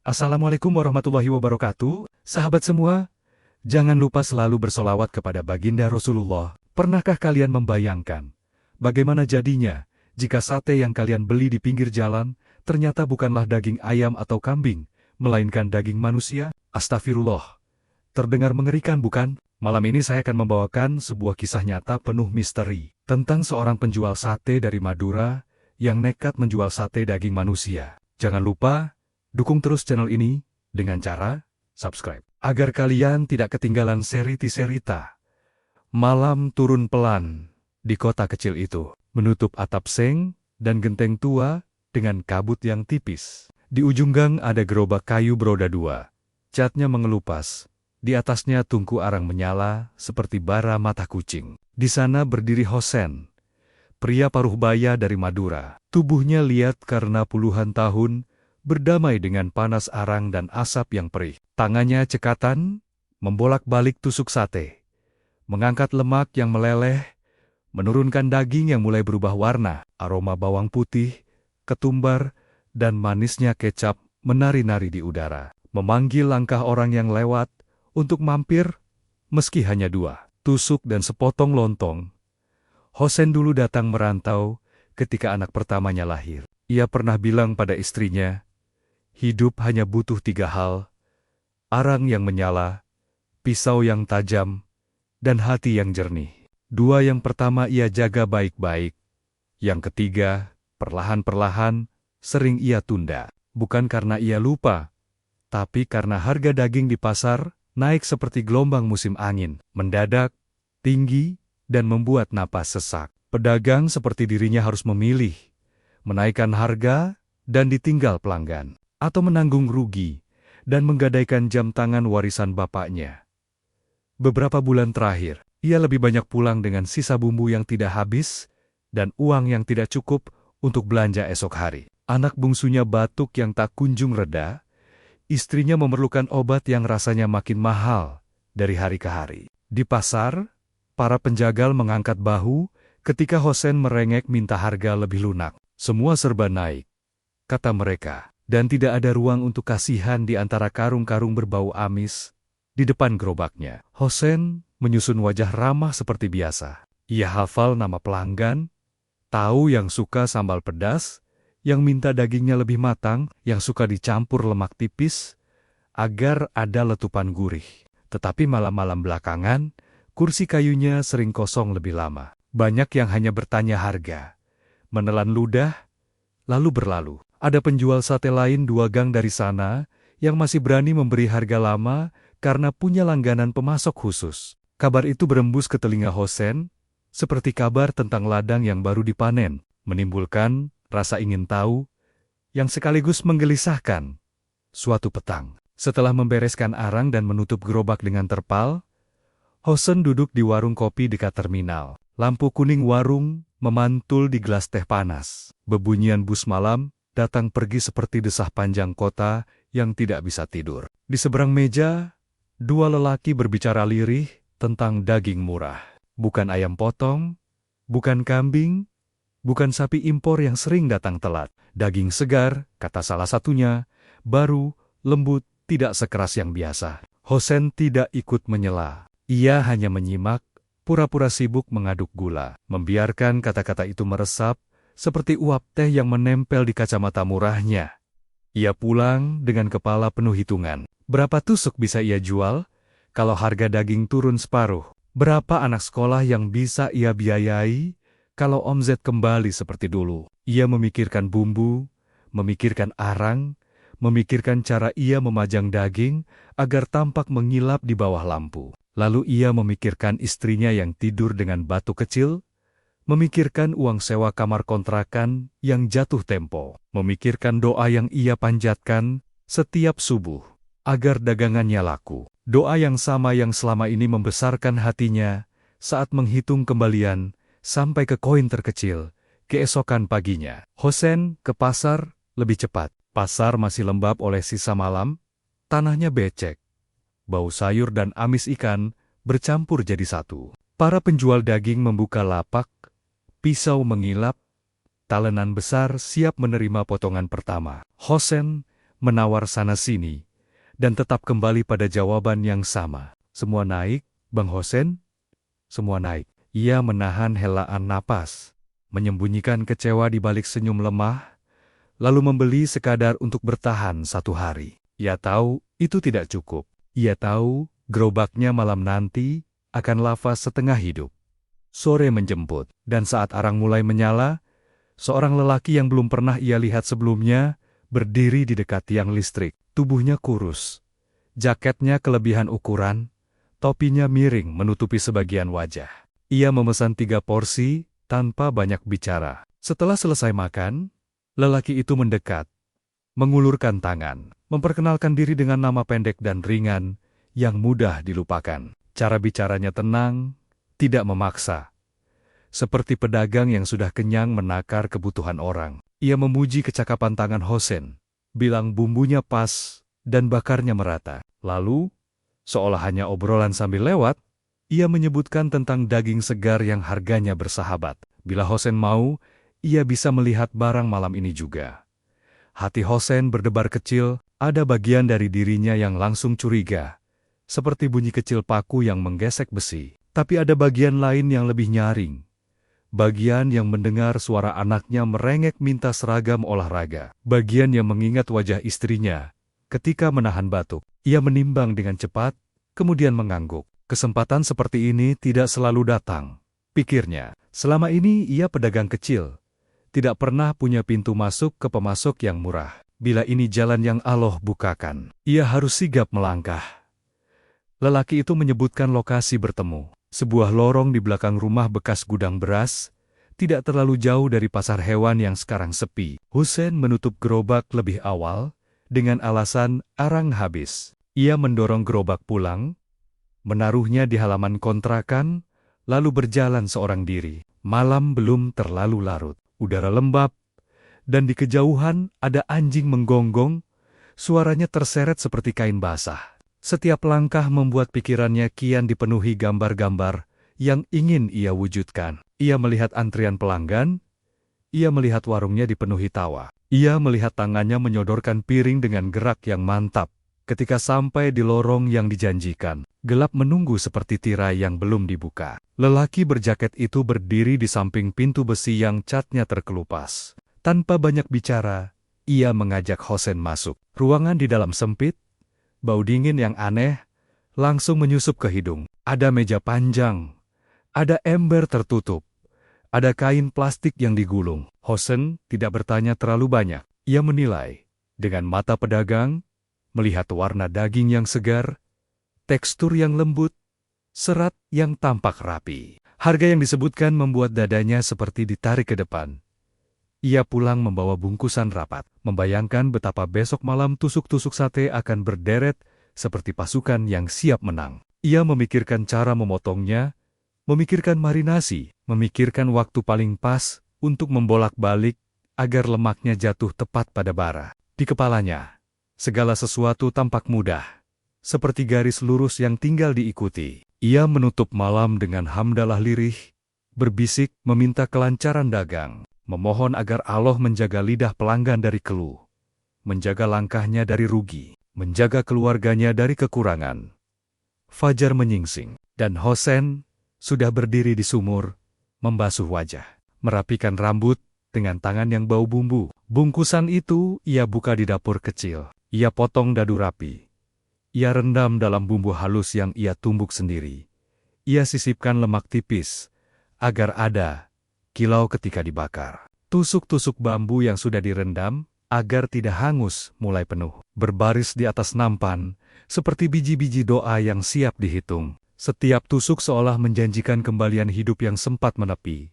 Assalamualaikum warahmatullahi wabarakatuh. Sahabat semua, jangan lupa selalu bersolawat kepada baginda Rasulullah. Pernahkah kalian membayangkan bagaimana jadinya jika sate yang kalian beli di pinggir jalan ternyata bukanlah daging ayam atau kambing, melainkan daging manusia? Astagfirullah. Terdengar mengerikan bukan? Malam ini saya akan membawakan sebuah kisah nyata penuh misteri tentang seorang penjual sate dari Madura yang nekat menjual sate daging manusia. Jangan lupa dukung terus channel ini dengan cara subscribe, agar kalian tidak ketinggalan cerita. Malam turun pelan di kota kecil itu, menutup atap seng dan genteng tua dengan kabut yang tipis. Di ujung gang ada gerobak kayu beroda dua. Catnya mengelupas. Di atasnya tungku arang menyala seperti bara mata kucing. Di sana berdiri Hosen, pria paruh baya dari Madura. Tubuhnya liat karena puluhan tahun berdamai dengan panas arang dan asap yang perih. Tangannya cekatan, membolak-balik tusuk sate, mengangkat lemak yang meleleh, menurunkan daging yang mulai berubah warna. Aroma bawang putih, ketumbar, dan manisnya kecap menari-nari di udara. Memanggil langkah orang yang lewat untuk mampir, meski hanya dua tusuk dan sepotong lontong. Hosen dulu datang merantau ketika anak pertamanya lahir. Ia pernah bilang pada istrinya, hidup hanya butuh 3 hal: arang yang menyala, pisau yang tajam, dan hati yang jernih. 2 yang pertama ia jaga baik-baik. Yang ketiga, perlahan-perlahan, sering ia tunda. Bukan karena ia lupa, tapi karena harga daging di pasar naik seperti gelombang musim angin, mendadak, tinggi, dan membuat napas sesak. Pedagang seperti dirinya harus memilih, menaikkan harga dan ditinggal pelanggan, atau menanggung rugi dan menggadaikan jam tangan warisan bapaknya. Beberapa bulan terakhir, ia lebih banyak pulang dengan sisa bumbu yang tidak habis dan uang yang tidak cukup untuk belanja esok hari. Anak bungsunya batuk yang tak kunjung reda, istrinya memerlukan obat yang rasanya makin mahal dari hari ke hari. Di pasar, para penjagal mengangkat bahu ketika Hosen merengek minta harga lebih lunak. Semua serba naik, kata mereka. Dan tidak ada ruang untuk kasihan di antara karung-karung berbau amis di depan gerobaknya. Hosen menyusun wajah ramah seperti biasa. Ia hafal nama pelanggan, tahu yang suka sambal pedas, yang minta dagingnya lebih matang, yang suka dicampur lemak tipis, agar ada letupan gurih. Tetapi malam-malam belakangan, kursi kayunya sering kosong lebih lama. Banyak yang hanya bertanya harga, menelan ludah, lalu berlalu. Ada penjual sate lain 2 gang dari sana yang masih berani memberi harga lama karena punya langganan pemasok khusus. Kabar itu berembus ke telinga Hosen, seperti kabar tentang ladang yang baru dipanen, menimbulkan rasa ingin tahu yang sekaligus menggelisahkan. Suatu petang, setelah membereskan arang dan menutup gerobak dengan terpal, Hosen duduk di warung kopi dekat terminal. Lampu kuning warung memantul di gelas teh panas. Bebunyian bus malam datang pergi seperti desah panjang kota yang tidak bisa tidur. Di seberang meja, 2 lelaki berbicara lirih tentang daging murah. Bukan ayam potong, bukan kambing, bukan sapi impor yang sering datang telat. Daging segar, kata salah satunya, baru, lembut, tidak sekeras yang biasa. Hosen tidak ikut menyela. Ia hanya menyimak, pura-pura sibuk mengaduk gula. Membiarkan kata-kata itu meresap, seperti uap teh yang menempel di kacamata murahnya. Ia pulang dengan kepala penuh hitungan. Berapa tusuk bisa ia jual kalau harga daging turun separuh? Berapa anak sekolah yang bisa ia biayai kalau omzet kembali seperti dulu? Ia memikirkan bumbu, memikirkan arang, memikirkan cara ia memajang daging agar tampak mengilap di bawah lampu. Lalu ia memikirkan istrinya yang tidur dengan batu kecil, memikirkan uang sewa kamar kontrakan yang jatuh tempo, memikirkan doa yang ia panjatkan setiap subuh agar dagangannya laku. Doa yang sama yang selama ini membesarkan hatinya saat menghitung kembalian sampai ke koin terkecil keesokan paginya. Hosen ke pasar lebih cepat. Pasar masih lembab oleh sisa malam, tanahnya becek. Bau sayur dan amis ikan bercampur jadi satu. Para penjual daging membuka lapak, pisau mengilap, talenan besar siap menerima potongan pertama. Hosen menawar sana-sini, dan tetap kembali pada jawaban yang sama. Semua naik, Bang Hosen? Semua naik. Ia menahan helaan napas, menyembunyikan kecewa di balik senyum lemah, lalu membeli sekadar untuk bertahan 1 hari. Ia tahu itu tidak cukup. Ia tahu gerobaknya malam nanti akan lafaz setengah hidup. Sore menjemput, dan saat arang mulai menyala, seorang lelaki yang belum pernah ia lihat sebelumnya berdiri di dekat tiang listrik. Tubuhnya kurus, jaketnya kelebihan ukuran, topinya miring menutupi sebagian wajah. Ia memesan 3 porsi tanpa banyak bicara. Setelah selesai makan, lelaki itu mendekat, mengulurkan tangan, memperkenalkan diri dengan nama pendek dan ringan yang mudah dilupakan. Cara bicaranya tenang, tidak memaksa. Seperti pedagang yang sudah kenyang menakar kebutuhan orang. Ia memuji kecakapan tangan Hosen, bilang bumbunya pas dan bakarnya merata. Lalu, seolah hanya obrolan sambil lewat, ia menyebutkan tentang daging segar yang harganya bersahabat. Bila Hosen mau, ia bisa melihat barang malam ini juga. Hati Hosen berdebar kecil, ada bagian dari dirinya yang langsung curiga, seperti bunyi kecil paku yang menggesek besi. Tapi ada bagian lain yang lebih nyaring. Bagian yang mendengar suara anaknya merengek minta seragam olahraga. Bagian yang mengingat wajah istrinya ketika menahan batuk. Ia menimbang dengan cepat, kemudian mengangguk. Kesempatan seperti ini tidak selalu datang, pikirnya. Selama ini ia pedagang kecil, tidak pernah punya pintu masuk ke pemasok yang murah. Bila ini jalan yang Allah bukakan, ia harus sigap melangkah. Lelaki itu menyebutkan lokasi bertemu. Sebuah lorong di belakang rumah bekas gudang beras, tidak terlalu jauh dari pasar hewan yang sekarang sepi. Hosen menutup gerobak lebih awal, dengan alasan arang habis. Ia mendorong gerobak pulang, menaruhnya di halaman kontrakan, lalu berjalan seorang diri. Malam belum terlalu larut, udara lembab, dan di kejauhan ada anjing menggonggong, suaranya terseret seperti kain basah. Setiap langkah membuat pikirannya kian dipenuhi gambar-gambar yang ingin ia wujudkan. Ia melihat antrian pelanggan, ia melihat warungnya dipenuhi tawa. Ia melihat tangannya menyodorkan piring dengan gerak yang mantap. Ketika sampai di lorong yang dijanjikan, gelap menunggu seperti tirai yang belum dibuka. Lelaki berjaket itu berdiri di samping pintu besi yang catnya terkelupas. Tanpa banyak bicara, ia mengajak Hosen masuk. Ruangan di dalam sempit, bau dingin yang aneh langsung menyusup ke hidung. Ada meja panjang, ada ember tertutup, ada kain plastik yang digulung. Hosen tidak bertanya terlalu banyak. Ia menilai dengan mata pedagang, melihat warna daging yang segar, tekstur yang lembut, serat yang tampak rapi. Harga yang disebutkan membuat dadanya seperti ditarik ke depan. Ia pulang membawa bungkusan rapat, membayangkan betapa besok malam tusuk-tusuk sate akan berderet seperti pasukan yang siap menang. Ia memikirkan cara memotongnya, memikirkan marinasi, memikirkan waktu paling pas untuk membolak-balik agar lemaknya jatuh tepat pada bara. Di kepalanya, segala sesuatu tampak mudah, seperti garis lurus yang tinggal diikuti. Ia menutup malam dengan hamdalah lirih, berbisik meminta kelancaran dagang. Memohon agar Allah menjaga lidah pelanggan dari keluh, menjaga langkahnya dari rugi, menjaga keluarganya dari kekurangan. Fajar menyingsing, dan Hosen sudah berdiri di sumur, membasuh wajah, merapikan rambut dengan tangan yang bau bumbu. Bungkusan itu ia buka di dapur kecil. Ia potong dadu rapi. Ia rendam dalam bumbu halus yang ia tumbuk sendiri. Ia sisipkan lemak tipis, agar ada kilau ketika dibakar. Tusuk-tusuk bambu yang sudah direndam, agar tidak hangus, mulai penuh. Berbaris di atas nampan, seperti biji-biji doa yang siap dihitung. Setiap tusuk seolah menjanjikan kembalian hidup yang sempat menepi.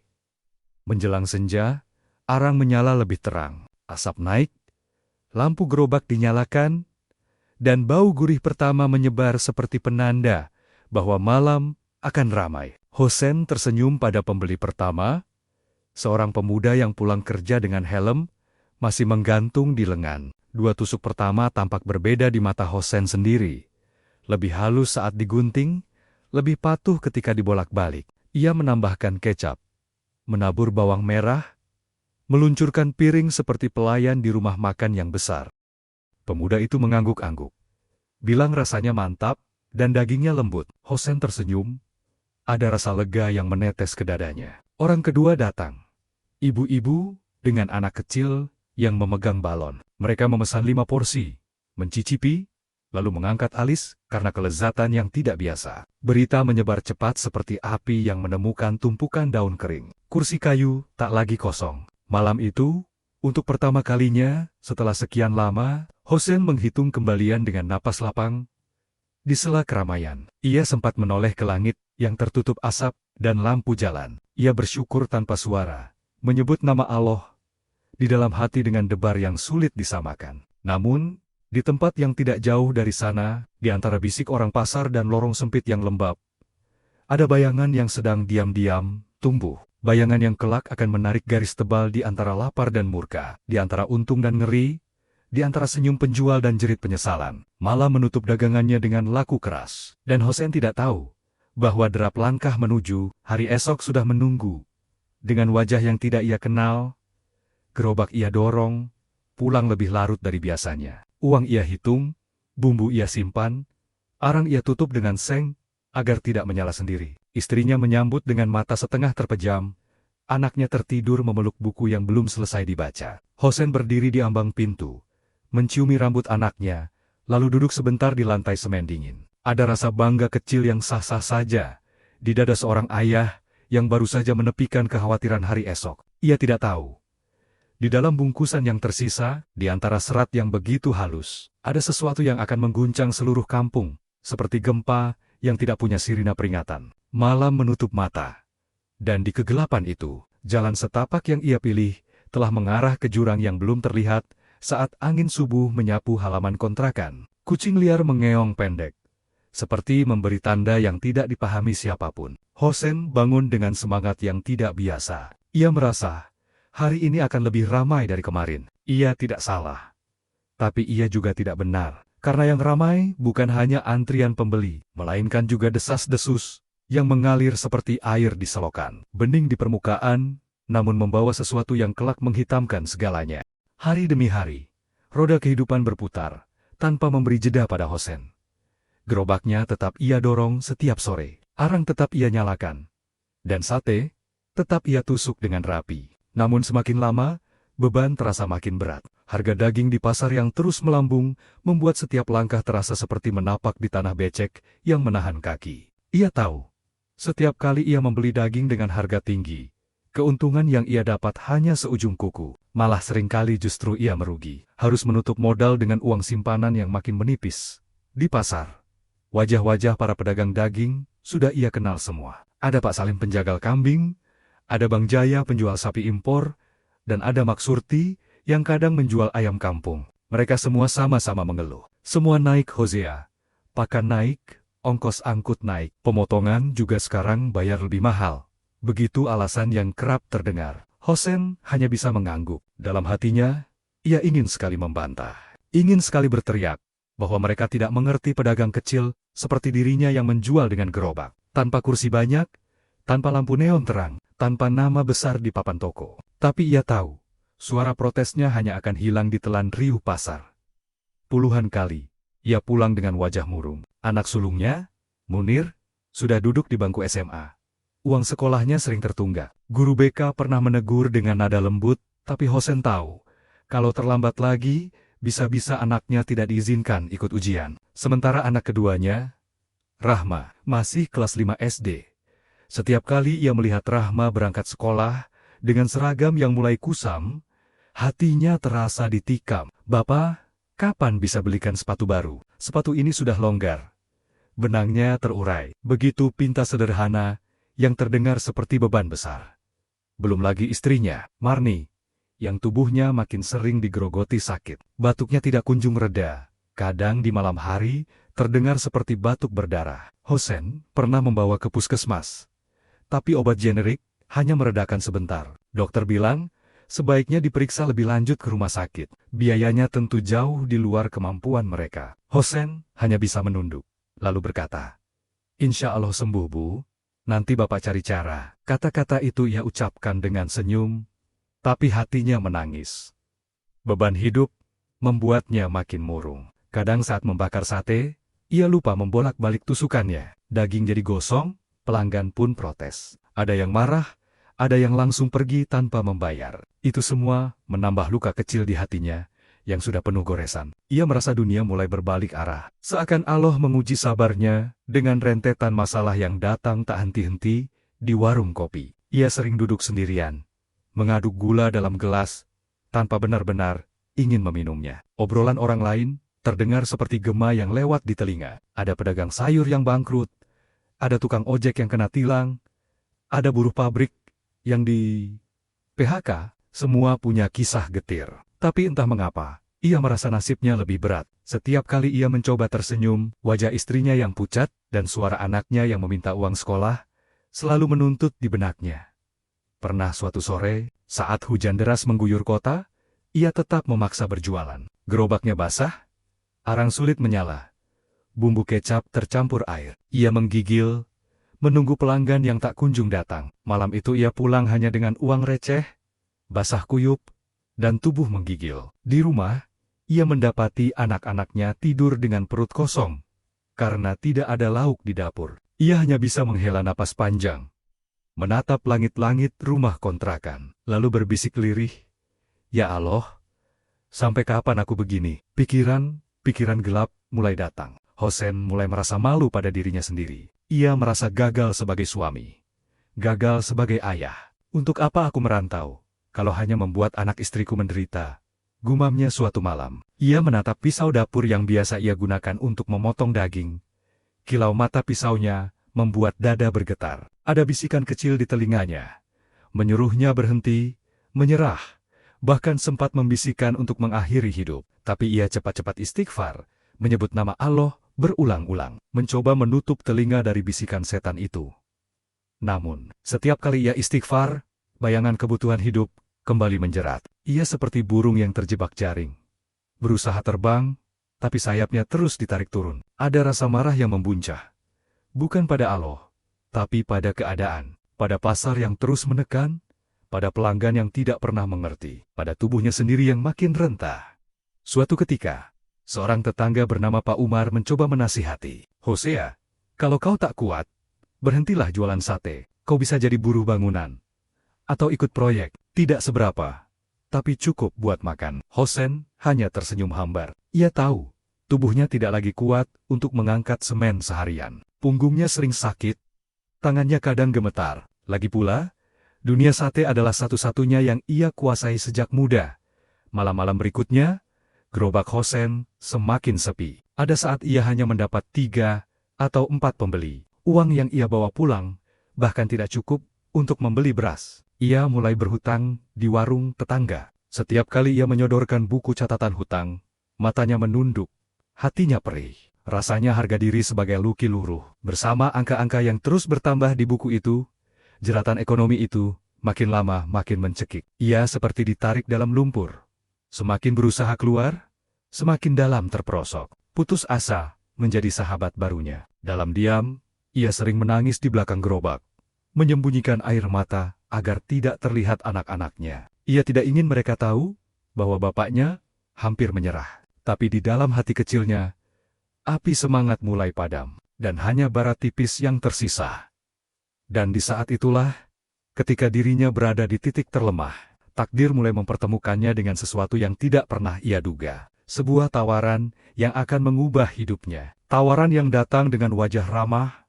Menjelang senja, arang menyala lebih terang. Asap naik, lampu gerobak dinyalakan, dan bau gurih pertama menyebar seperti penanda bahwa malam akan ramai. Hosen tersenyum pada pembeli pertama, seorang pemuda yang pulang kerja dengan helm, masih menggantung di lengan. 2 tusuk pertama tampak berbeda di mata Hosen sendiri. Lebih halus saat digunting, lebih patuh ketika dibolak-balik. Ia menambahkan kecap, menabur bawang merah, meluncurkan piring seperti pelayan di rumah makan yang besar. Pemuda itu mengangguk-angguk. Bilang rasanya mantap, dan dagingnya lembut. Hosen tersenyum. Ada rasa lega yang menetes ke dadanya. Orang kedua datang. Ibu-ibu dengan anak kecil yang memegang balon. Mereka memesan 5 porsi, mencicipi, lalu mengangkat alis karena kelezatan yang tidak biasa. Berita menyebar cepat seperti api yang menemukan tumpukan daun kering. Kursi kayu tak lagi kosong. Malam itu, untuk pertama kalinya setelah sekian lama, Hosen menghitung kembalian dengan napas lapang. Di sela keramaian, ia sempat menoleh ke langit yang tertutup asap dan lampu jalan. Ia bersyukur tanpa suara, menyebut nama Allah di dalam hati dengan debar yang sulit disamakan. Namun, di tempat yang tidak jauh dari sana, di antara bisik orang pasar dan lorong sempit yang lembab, ada bayangan yang sedang diam-diam tumbuh. Bayangan yang kelak akan menarik garis tebal di antara lapar dan murka, di antara untung dan ngeri, di antara senyum penjual dan jerit penyesalan. Malah menutup dagangannya dengan laku keras. Dan Hosen tidak tahu bahwa derap langkah menuju hari esok sudah menunggu. Dengan wajah yang tidak ia kenal, gerobak ia dorong, pulang lebih larut dari biasanya. Uang ia hitung, bumbu ia simpan, arang ia tutup dengan seng, agar tidak menyala sendiri. Istrinya menyambut dengan mata setengah terpejam. Anaknya tertidur memeluk buku yang belum selesai dibaca. Hosen berdiri di ambang pintu, menciumi rambut anaknya, lalu duduk sebentar di lantai semen dingin. Ada rasa bangga kecil yang sah-sah saja di dada seorang ayah yang baru saja menepikan kekhawatiran hari esok. Ia tidak tahu. Di dalam bungkusan yang tersisa, di antara serat yang begitu halus, ada sesuatu yang akan mengguncang seluruh kampung, seperti gempa yang tidak punya sirina peringatan. Malam menutup mata. Dan di kegelapan itu, jalan setapak yang ia pilih telah mengarah ke jurang yang belum terlihat saat angin subuh menyapu halaman kontrakan. Kucing liar mengeong pendek, seperti memberi tanda yang tidak dipahami siapapun. Hosen bangun dengan semangat yang tidak biasa. Ia merasa hari ini akan lebih ramai dari kemarin. Ia tidak salah. Tapi ia juga tidak benar. Karena yang ramai bukan hanya antrian pembeli, melainkan juga desas-desus yang mengalir seperti air di selokan. Bening di permukaan, namun membawa sesuatu yang kelak menghitamkan segalanya. Hari demi hari, roda kehidupan berputar, tanpa memberi jeda pada Hosen. Gerobaknya tetap ia dorong setiap sore, arang tetap ia nyalakan, dan sate tetap ia tusuk dengan rapi. Namun semakin lama, beban terasa makin berat. Harga daging di pasar yang terus melambung, membuat setiap langkah terasa seperti menapak di tanah becek yang menahan kaki. Ia tahu, setiap kali ia membeli daging dengan harga tinggi, keuntungan yang ia dapat hanya seujung kuku. Malah seringkali justru ia merugi, harus menutup modal dengan uang simpanan yang makin menipis. Di pasar, wajah-wajah para pedagang daging sudah ia kenal semua. Ada Pak Salim penjagal kambing, ada Bang Jaya penjual sapi impor, dan ada Mak Surti yang kadang menjual ayam kampung. Mereka semua sama-sama mengeluh. Semua naik hosea, pakan naik, ongkos angkut naik, pemotongan juga sekarang bayar lebih mahal. Begitu alasan yang kerap terdengar. Hosen hanya bisa mengangguk. Dalam hatinya, ia ingin sekali membantah. Ingin sekali berteriak bahwa mereka tidak mengerti pedagang kecil seperti dirinya yang menjual dengan gerobak. Tanpa kursi banyak, tanpa lampu neon terang, tanpa nama besar di papan toko. Tapi ia tahu, suara protesnya hanya akan hilang di telan riuh pasar. Puluhan kali, ia pulang dengan wajah murung. Anak sulungnya, Munir, sudah duduk di bangku SMA. Uang sekolahnya sering tertunggak. Guru BK pernah menegur dengan nada lembut, tapi Hosen tahu, kalau terlambat lagi, bisa-bisa anaknya tidak diizinkan ikut ujian. Sementara anak keduanya, Rahma, masih kelas 5 SD. Setiap kali ia melihat Rahma berangkat sekolah, dengan seragam yang mulai kusam, hatinya terasa ditikam. Bapak, kapan bisa belikan sepatu baru? Sepatu ini sudah longgar. Benangnya terurai. Begitu pinta sederhana, yang terdengar seperti beban besar. Belum lagi istrinya, Marni, yang tubuhnya makin sering digerogoti sakit. Batuknya tidak kunjung reda. Kadang di malam hari, terdengar seperti batuk berdarah. Hosen pernah membawa ke puskesmas. Tapi obat generik hanya meredakan sebentar. Dokter bilang, sebaiknya diperiksa lebih lanjut ke rumah sakit. Biayanya tentu jauh di luar kemampuan mereka. Hosen hanya bisa menunduk, lalu berkata, "Insya Allah sembuh, Bu. Nanti Bapak cari cara." Kata-kata itu ia ucapkan dengan senyum, tapi hatinya menangis. Beban hidup membuatnya makin murung. Kadang saat membakar sate, ia lupa membolak-balik tusukannya. Daging jadi gosong, pelanggan pun protes. Ada yang marah, ada yang langsung pergi tanpa membayar. Itu semua menambah luka kecil di hatinya yang sudah penuh goresan. Ia merasa dunia mulai berbalik arah. Seakan Allah menguji sabarnya dengan rentetan masalah yang datang tak henti-henti di warung kopi. Ia sering duduk sendirian, mengaduk gula dalam gelas, tanpa benar-benar ingin meminumnya. Obrolan orang lain terdengar seperti gema yang lewat di telinga. Ada pedagang sayur yang bangkrut, ada tukang ojek yang kena tilang, ada buruh pabrik yang di PHK, semua punya kisah getir. Tapi entah mengapa, ia merasa nasibnya lebih berat. Setiap kali ia mencoba tersenyum, wajah istrinya yang pucat dan suara anaknya yang meminta uang sekolah selalu menuntut di benaknya. Pernah suatu sore, saat hujan deras mengguyur kota, ia tetap memaksa berjualan. Gerobaknya basah, arang sulit menyala. Bumbu kecap tercampur air. Ia menggigil, menunggu pelanggan yang tak kunjung datang. Malam itu ia pulang hanya dengan uang receh, basah kuyup, dan tubuh menggigil. Di rumah, ia mendapati anak-anaknya tidur dengan perut kosong, karena tidak ada lauk di dapur. Ia hanya bisa menghela napas panjang, menatap langit-langit rumah kontrakan, lalu berbisik lirih, "Ya Allah, sampai kapan aku begini?" Pikiran gelap mulai datang. Hosen mulai merasa malu pada dirinya sendiri. Ia merasa gagal sebagai suami, gagal sebagai ayah. Untuk apa aku merantau, kalau hanya membuat anak istriku menderita? Gumamnya suatu malam. Ia menatap pisau dapur yang biasa ia gunakan untuk memotong daging. Kilau mata pisaunya membuat dada bergetar. Ada bisikan kecil di telinganya, menyuruhnya berhenti, menyerah, bahkan sempat membisikkan untuk mengakhiri hidup. Tapi ia cepat-cepat istighfar, menyebut nama Allah berulang-ulang, mencoba menutup telinga dari bisikan setan itu. Namun, setiap kali ia istighfar, bayangan kebutuhan hidup kembali menjerat. Ia seperti burung yang terjebak jaring. Berusaha terbang, tapi sayapnya terus ditarik turun. Ada rasa marah yang membuncah. Bukan pada Allah, tapi pada keadaan, pada pasar yang terus menekan, pada pelanggan yang tidak pernah mengerti, pada tubuhnya sendiri yang makin rentah. Suatu ketika, seorang tetangga bernama Pak Umar mencoba menasihati, "Hosea, kalau kau tak kuat, berhentilah jualan sate. Kau bisa jadi buruh bangunan. Atau ikut proyek, tidak seberapa, tapi cukup buat makan." Hosen hanya tersenyum hambar. Ia tahu, tubuhnya tidak lagi kuat untuk mengangkat semen seharian. Punggungnya sering sakit, tangannya kadang gemetar. Lagi pula, dunia sate adalah satu-satunya yang ia kuasai sejak muda. Malam-malam berikutnya, gerobak Hosen semakin sepi. Ada saat ia hanya mendapat 3 atau 4 pembeli. Uang yang ia bawa pulang bahkan tidak cukup untuk membeli beras. Ia mulai berhutang di warung tetangga. Setiap kali ia menyodorkan buku catatan hutang, matanya menunduk, hatinya perih. Rasanya harga diri sebagai luki luruh. Bersama angka-angka yang terus bertambah di buku itu, jeratan ekonomi itu makin lama makin mencekik. Ia seperti ditarik dalam lumpur. Semakin berusaha keluar, semakin dalam terperosok. Putus asa menjadi sahabat barunya. Dalam diam, ia sering menangis di belakang gerobak, menyembunyikan air mata agar tidak terlihat anak-anaknya. Ia tidak ingin mereka tahu bahwa bapaknya hampir menyerah. Tapi di dalam hati kecilnya, api semangat mulai padam, dan hanya bara tipis yang tersisa. Dan di saat itulah, ketika dirinya berada di titik terlemah, takdir mulai mempertemukannya dengan sesuatu yang tidak pernah ia duga. Sebuah tawaran yang akan mengubah hidupnya. Tawaran yang datang dengan wajah ramah,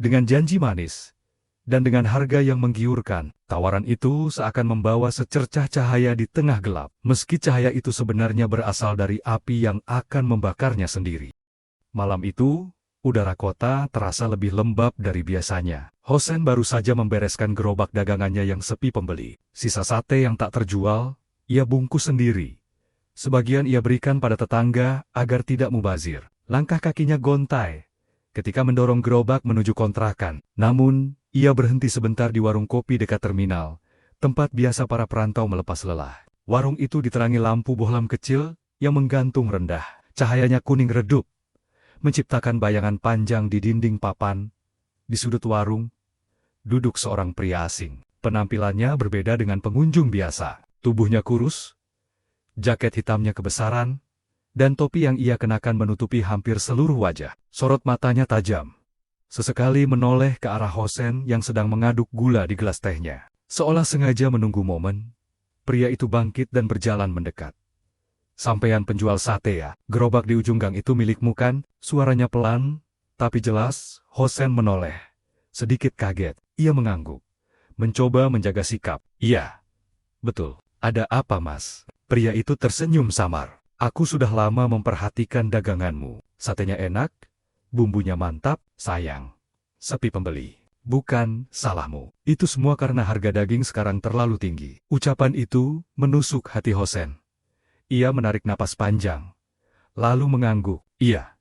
dengan janji manis, dan dengan harga yang menggiurkan. Tawaran itu seakan membawa secercah cahaya di tengah gelap, meski cahaya itu sebenarnya berasal dari api yang akan membakarnya sendiri. Malam itu, udara kota terasa lebih lembab dari biasanya. Hosen baru saja membereskan gerobak dagangannya yang sepi pembeli. Sisa sate yang tak terjual, ia bungkus sendiri. Sebagian ia berikan pada tetangga agar tidak mubazir. Langkah kakinya gontai ketika mendorong gerobak menuju kontrakan. Namun, ia berhenti sebentar di warung kopi dekat terminal, tempat biasa para perantau melepas lelah. Warung itu diterangi lampu bohlam kecil yang menggantung rendah. Cahayanya kuning redup, menciptakan bayangan panjang di dinding papan. Di sudut warung, duduk seorang pria asing. Penampilannya berbeda dengan pengunjung biasa. Tubuhnya kurus, Jaket hitamnya kebesaran, dan topi yang ia kenakan menutupi hampir seluruh wajah. Sorot matanya tajam. Sesekali menoleh ke arah Hosen yang sedang mengaduk gula di gelas tehnya. Seolah sengaja menunggu momen, pria itu bangkit dan berjalan mendekat. "Sampean penjual sate ya? Gerobak di ujung gang itu milikmu kan?" Suaranya pelan, tapi jelas. Hosen menoleh. Sedikit kaget, ia mengangguk. Mencoba menjaga sikap. "Iya, betul. Ada apa, Mas?" Pria itu tersenyum samar. "Aku sudah lama memperhatikan daganganmu. Satenya enak, bumbunya mantap, sayang. Sepi pembeli. Bukan salahmu. Itu semua karena harga daging sekarang terlalu tinggi." Ucapan itu menusuk hati Hosen. Ia menarik napas panjang, lalu mengangguk. "Iya,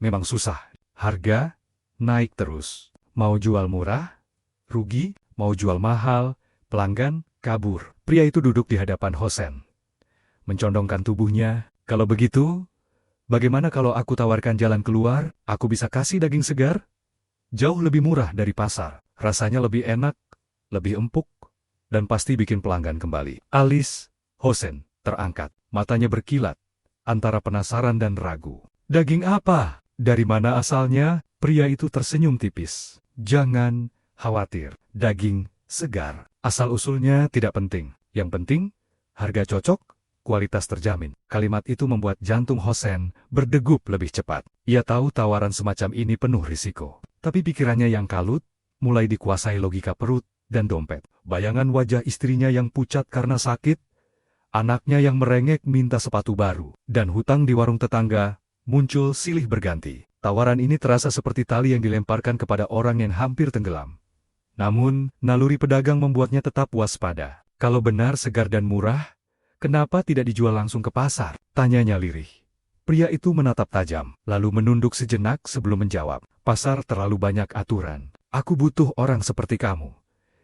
memang susah. Harga naik terus. Mau jual murah, rugi. Mau jual mahal, pelanggan kabur." Pria itu duduk di hadapan Hosen, mencondongkan tubuhnya. "Kalau begitu, bagaimana kalau aku tawarkan jalan keluar? Aku bisa kasih daging segar. Jauh lebih murah dari pasar. Rasanya lebih enak, lebih empuk, dan pasti bikin pelanggan kembali." Alis Hosen terangkat, matanya berkilat, antara penasaran dan ragu. "Daging apa? Dari mana asalnya?" Pria itu tersenyum tipis. "Jangan khawatir, daging segar. Asal-usulnya tidak penting. Yang penting, harga cocok, kualitas terjamin." Kalimat itu membuat jantung Hosen berdegup lebih cepat. Ia tahu tawaran semacam ini penuh risiko. Tapi pikirannya yang kalut, mulai dikuasai logika perut dan dompet. Bayangan wajah istrinya yang pucat karena sakit, anaknya yang merengek minta sepatu baru, dan hutang di warung tetangga muncul silih berganti. Tawaran ini terasa seperti tali yang dilemparkan kepada orang yang hampir tenggelam. Namun, naluri pedagang membuatnya tetap waspada. "Kalau benar segar dan murah, kenapa tidak dijual langsung ke pasar?" tanyanya lirih. Pria itu menatap tajam, lalu menunduk sejenak sebelum menjawab. "Pasar terlalu banyak aturan. Aku butuh orang seperti kamu,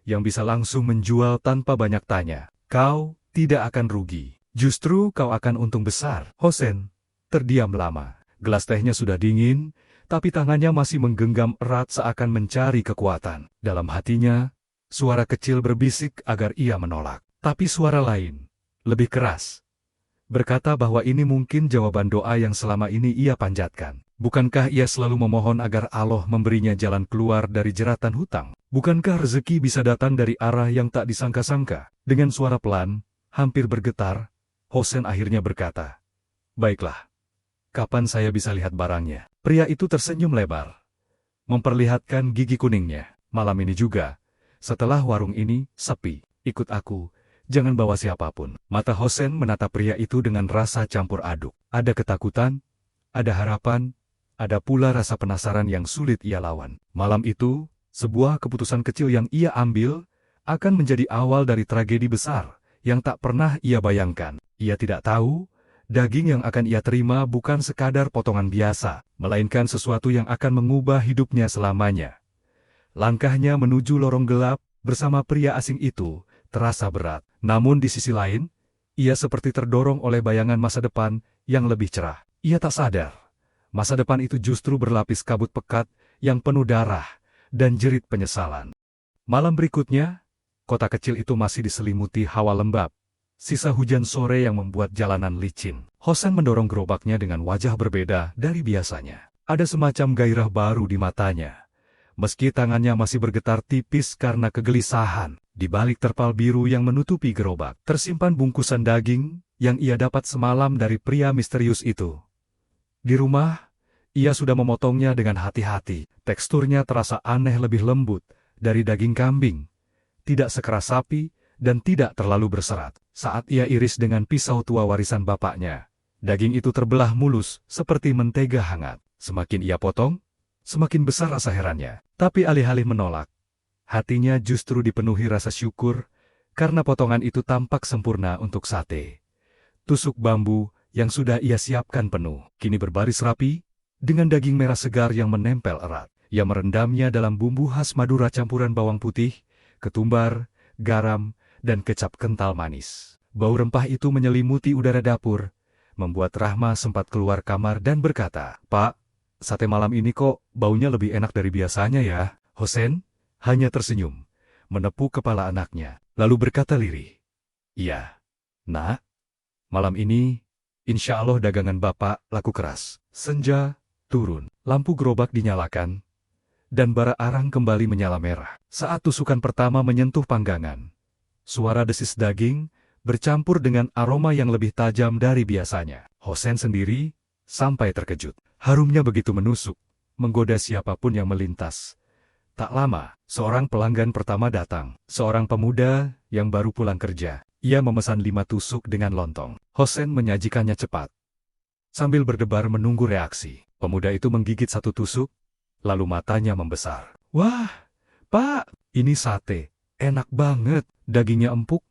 yang bisa langsung menjual tanpa banyak tanya. Kau tidak akan rugi. Justru kau akan untung besar." Hosen terdiam lama. Gelas tehnya sudah dingin, tapi tangannya masih menggenggam erat seakan mencari kekuatan. Dalam hatinya, suara kecil berbisik agar ia menolak. Tapi suara lain, lebih keras, berkata bahwa ini mungkin jawaban doa yang selama ini ia panjatkan. Bukankah ia selalu memohon agar Allah memberinya jalan keluar dari jeratan hutang? Bukankah rezeki bisa datang dari arah yang tak disangka-sangka? Dengan suara pelan, hampir bergetar, Hosen akhirnya berkata, "Baiklah. Kapan saya bisa lihat barangnya?" Pria itu tersenyum lebar, memperlihatkan gigi kuningnya. "Malam ini juga, setelah warung ini sepi. Ikut aku, jangan bawa siapapun." Mata Hosen menatap pria itu dengan rasa campur aduk. Ada ketakutan, ada harapan, ada pula rasa penasaran yang sulit ia lawan. Malam itu, sebuah keputusan kecil yang ia ambil akan menjadi awal dari tragedi besar yang tak pernah ia bayangkan. Ia tidak tahu, daging yang akan ia terima bukan sekadar potongan biasa, melainkan sesuatu yang akan mengubah hidupnya selamanya. Langkahnya menuju lorong gelap bersama pria asing itu terasa berat. Namun di sisi lain, ia seperti terdorong oleh bayangan masa depan yang lebih cerah. Ia tak sadar, masa depan itu justru berlapis kabut pekat yang penuh darah dan jerit penyesalan. Malam berikutnya, kota kecil itu masih diselimuti hawa lembab. Sisa hujan sore yang membuat jalanan licin. Hosen mendorong gerobaknya dengan wajah berbeda dari biasanya. Ada semacam gairah baru di matanya. Meski tangannya masih bergetar tipis karena kegelisahan, di balik terpal biru yang menutupi gerobak, tersimpan bungkusan daging yang ia dapat semalam dari pria misterius itu. Di rumah, ia sudah memotongnya dengan hati-hati. Teksturnya terasa aneh lebih lembut dari daging kambing, tidak sekeras sapi, dan tidak terlalu berserat. Saat ia iris dengan pisau tua warisan bapaknya, daging itu terbelah mulus seperti mentega hangat. Semakin ia potong, semakin besar rasa herannya. Tapi alih-alih menolak, hatinya justru dipenuhi rasa syukur karena potongan itu tampak sempurna untuk sate. Tusuk bambu yang sudah ia siapkan penuh, kini berbaris rapi dengan daging merah segar yang menempel erat. Ia merendamnya dalam bumbu khas Madura campuran bawang putih, ketumbar, garam, dan kecap kental manis. Bau rempah itu menyelimuti udara dapur, membuat Rahma sempat keluar kamar dan berkata, "Pak, sate malam ini kok baunya lebih enak dari biasanya ya?" Hosen hanya tersenyum, menepuk kepala anaknya, lalu berkata lirih, "Iya, Nak, Malam ini, insya Allah dagangan Bapak laku keras. Senja turun, lampu gerobak dinyalakan, dan bara arang kembali menyala merah. Saat tusukan pertama menyentuh panggangan, suara desis daging bercampur dengan aroma yang lebih tajam dari biasanya. Hosen sendiri sampai terkejut. Harumnya begitu menusuk, menggoda siapapun yang melintas. Tak lama, seorang pelanggan pertama datang. Seorang pemuda yang baru pulang kerja. Ia memesan 5 tusuk dengan lontong. Hosen menyajikannya cepat. Sambil berdebar menunggu reaksi, pemuda itu menggigit 1 tusuk, lalu matanya membesar. Wah, Pak, ini sate. Enak banget. Dagingnya empuk,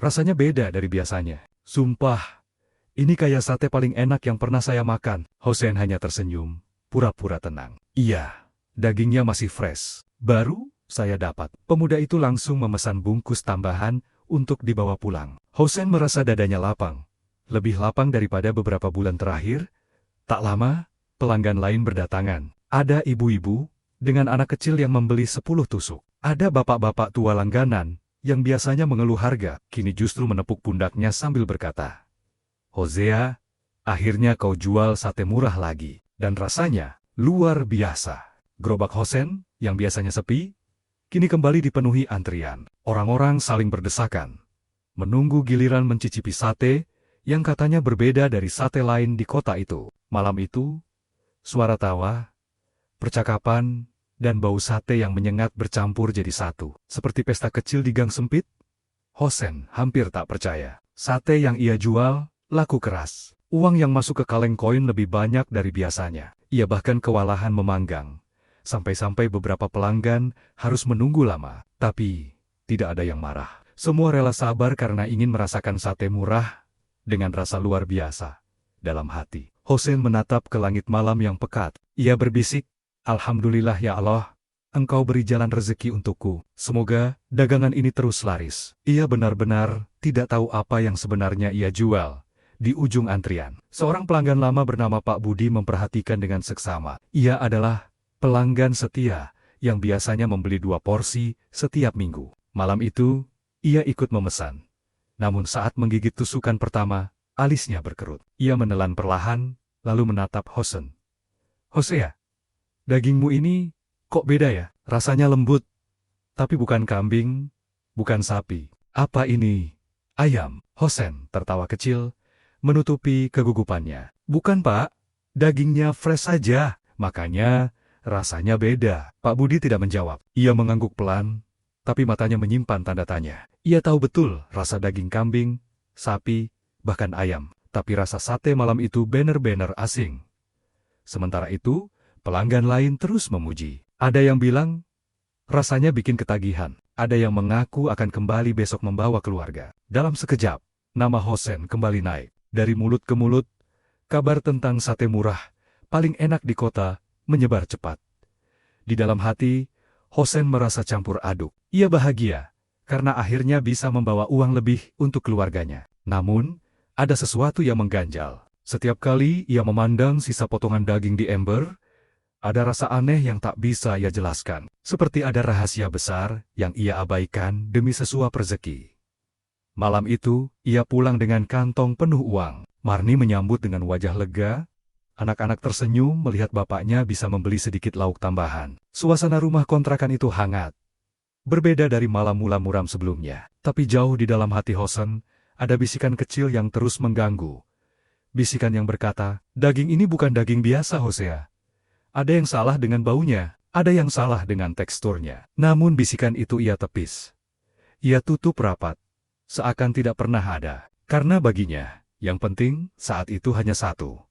rasanya beda dari biasanya. Sumpah, ini kayak sate paling enak yang pernah saya makan. Hosen hanya tersenyum, pura-pura tenang. Iya, dagingnya masih fresh. Baru saya dapat. Pemuda itu langsung memesan bungkus tambahan untuk dibawa pulang. Hosen merasa dadanya lapang. Lebih lapang daripada beberapa bulan terakhir. Tak lama, pelanggan lain berdatangan. Ada ibu-ibu dengan anak kecil yang membeli 10 tusuk. Ada bapak-bapak tua langganan yang biasanya mengeluh harga, kini justru menepuk pundaknya sambil berkata, Hosea, akhirnya kau jual sate murah lagi. Dan rasanya luar biasa. Gerobak Hosen yang biasanya sepi, kini kembali dipenuhi antrian. Orang-orang saling berdesakan, menunggu giliran mencicipi sate yang katanya berbeda dari sate lain di kota itu. Malam itu, suara tawa, percakapan, dan bau sate yang menyengat bercampur jadi satu. Seperti pesta kecil di gang sempit, Hosen hampir tak percaya. Sate yang ia jual laku keras. Uang yang masuk ke kaleng koin lebih banyak dari biasanya. Ia bahkan kewalahan memanggang. Sampai-sampai beberapa pelanggan harus menunggu lama. Tapi, tidak ada yang marah. Semua rela sabar karena ingin merasakan sate murah dengan rasa luar biasa. Dalam hati, Hosen menatap ke langit malam yang pekat. Ia berbisik, Alhamdulillah ya Allah, Engkau beri jalan rezeki untukku. Semoga dagangan ini terus laris. Ia benar-benar tidak tahu apa yang sebenarnya ia jual. Di ujung antrian, seorang pelanggan lama bernama Pak Budi memperhatikan dengan seksama. Ia adalah pelanggan setia yang biasanya membeli 2 porsi setiap minggu. Malam itu, ia ikut memesan. Namun saat menggigit tusukan pertama, alisnya berkerut. Ia menelan perlahan, lalu menatap Hosen. Hosea, dagingmu ini kok beda ya? Rasanya lembut. Tapi bukan kambing, bukan sapi. Apa ini? Ayam. Hosen tertawa kecil, menutupi kegugupannya. Bukan Pak, dagingnya fresh saja. Makanya, rasanya beda. Pak Budi tidak menjawab. Ia mengangguk pelan, tapi matanya menyimpan tanda tanya. Ia tahu betul rasa daging kambing, sapi, bahkan ayam. Tapi rasa sate malam itu benar-benar asing. Sementara itu, pelanggan lain terus memuji. Ada yang bilang, rasanya bikin ketagihan. Ada yang mengaku akan kembali besok membawa keluarga. Dalam sekejap, nama Hosen kembali naik. Dari mulut ke mulut, kabar tentang sate murah, paling enak di kota, menyebar cepat. Di dalam hati, Hosen merasa campur aduk. Ia bahagia, karena akhirnya bisa membawa uang lebih untuk keluarganya. Namun, ada sesuatu yang mengganjal. Setiap kali ia memandang sisa potongan daging di ember, ada rasa aneh yang tak bisa ia jelaskan. Seperti ada rahasia besar yang ia abaikan demi sesuap rezeki. Malam itu, ia pulang dengan kantong penuh uang. Marni menyambut dengan wajah lega. Anak-anak tersenyum melihat bapaknya bisa membeli sedikit lauk tambahan. Suasana rumah kontrakan itu hangat. Berbeda dari malam mula muram sebelumnya. Tapi jauh di dalam hati Hosen, ada bisikan kecil yang terus mengganggu. Bisikan yang berkata, daging ini bukan daging biasa, Hosea. Ada yang salah dengan baunya, ada yang salah dengan teksturnya. Namun bisikan itu ia tepis. Ia tutup rapat, seakan tidak pernah ada. Karena baginya, yang penting saat itu hanya satu.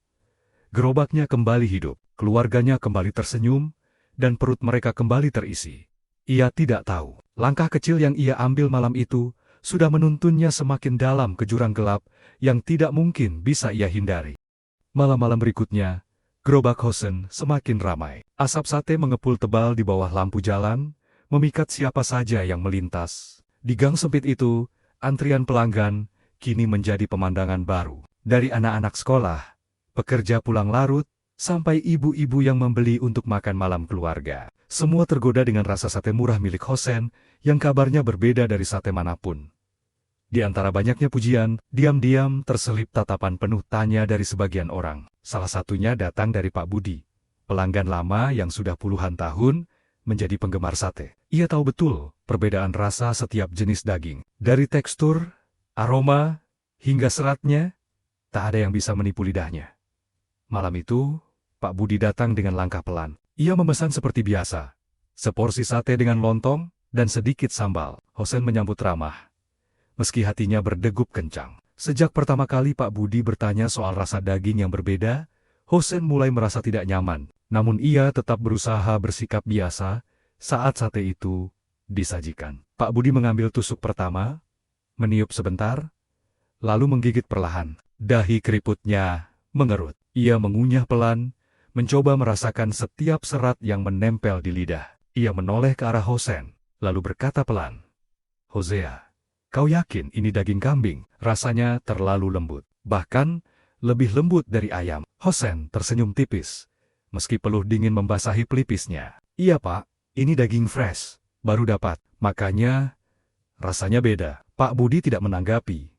Gerobaknya kembali hidup, keluarganya kembali tersenyum, dan perut mereka kembali terisi. Ia tidak tahu, langkah kecil yang ia ambil malam itu, sudah menuntunnya semakin dalam ke jurang gelap, yang tidak mungkin bisa ia hindari. Malam-malam berikutnya, gerobak Hosen semakin ramai. Asap sate mengepul tebal di bawah lampu jalan, memikat siapa saja yang melintas. Di gang sempit itu, antrian pelanggan kini menjadi pemandangan baru. Dari anak-anak sekolah, pekerja pulang larut, sampai ibu-ibu yang membeli untuk makan malam keluarga. Semua tergoda dengan rasa sate murah milik Hosen, yang kabarnya berbeda dari sate manapun. Di antara banyaknya pujian, diam-diam terselip tatapan penuh tanya dari sebagian orang. Salah satunya datang dari Pak Budi, pelanggan lama yang sudah puluhan tahun menjadi penggemar sate. Ia tahu betul perbedaan rasa setiap jenis daging. Dari tekstur, aroma, hingga seratnya, tak ada yang bisa menipu lidahnya. Malam itu, Pak Budi datang dengan langkah pelan. Ia memesan seperti biasa, seporsi sate dengan lontong dan sedikit sambal. Hosen menyambut ramah, meski hatinya berdegup kencang. Sejak pertama kali Pak Budi bertanya soal rasa daging yang berbeda, Hosen mulai merasa tidak nyaman. Namun ia tetap berusaha bersikap biasa saat sate itu disajikan. Pak Budi mengambil tusuk pertama, meniup sebentar, lalu menggigit perlahan. Dahi keriputnya mengerut. Ia mengunyah pelan, mencoba merasakan setiap serat yang menempel di lidah. Ia menoleh ke arah Hosen, lalu berkata pelan, "Hosea, kau yakin ini daging kambing? Rasanya terlalu lembut. Bahkan, lebih lembut dari ayam." Hosen tersenyum tipis, meski peluh dingin membasahi pelipisnya. "Iya Pak, ini daging fresh, baru dapat. Makanya, rasanya beda." Pak Budi tidak menanggapi,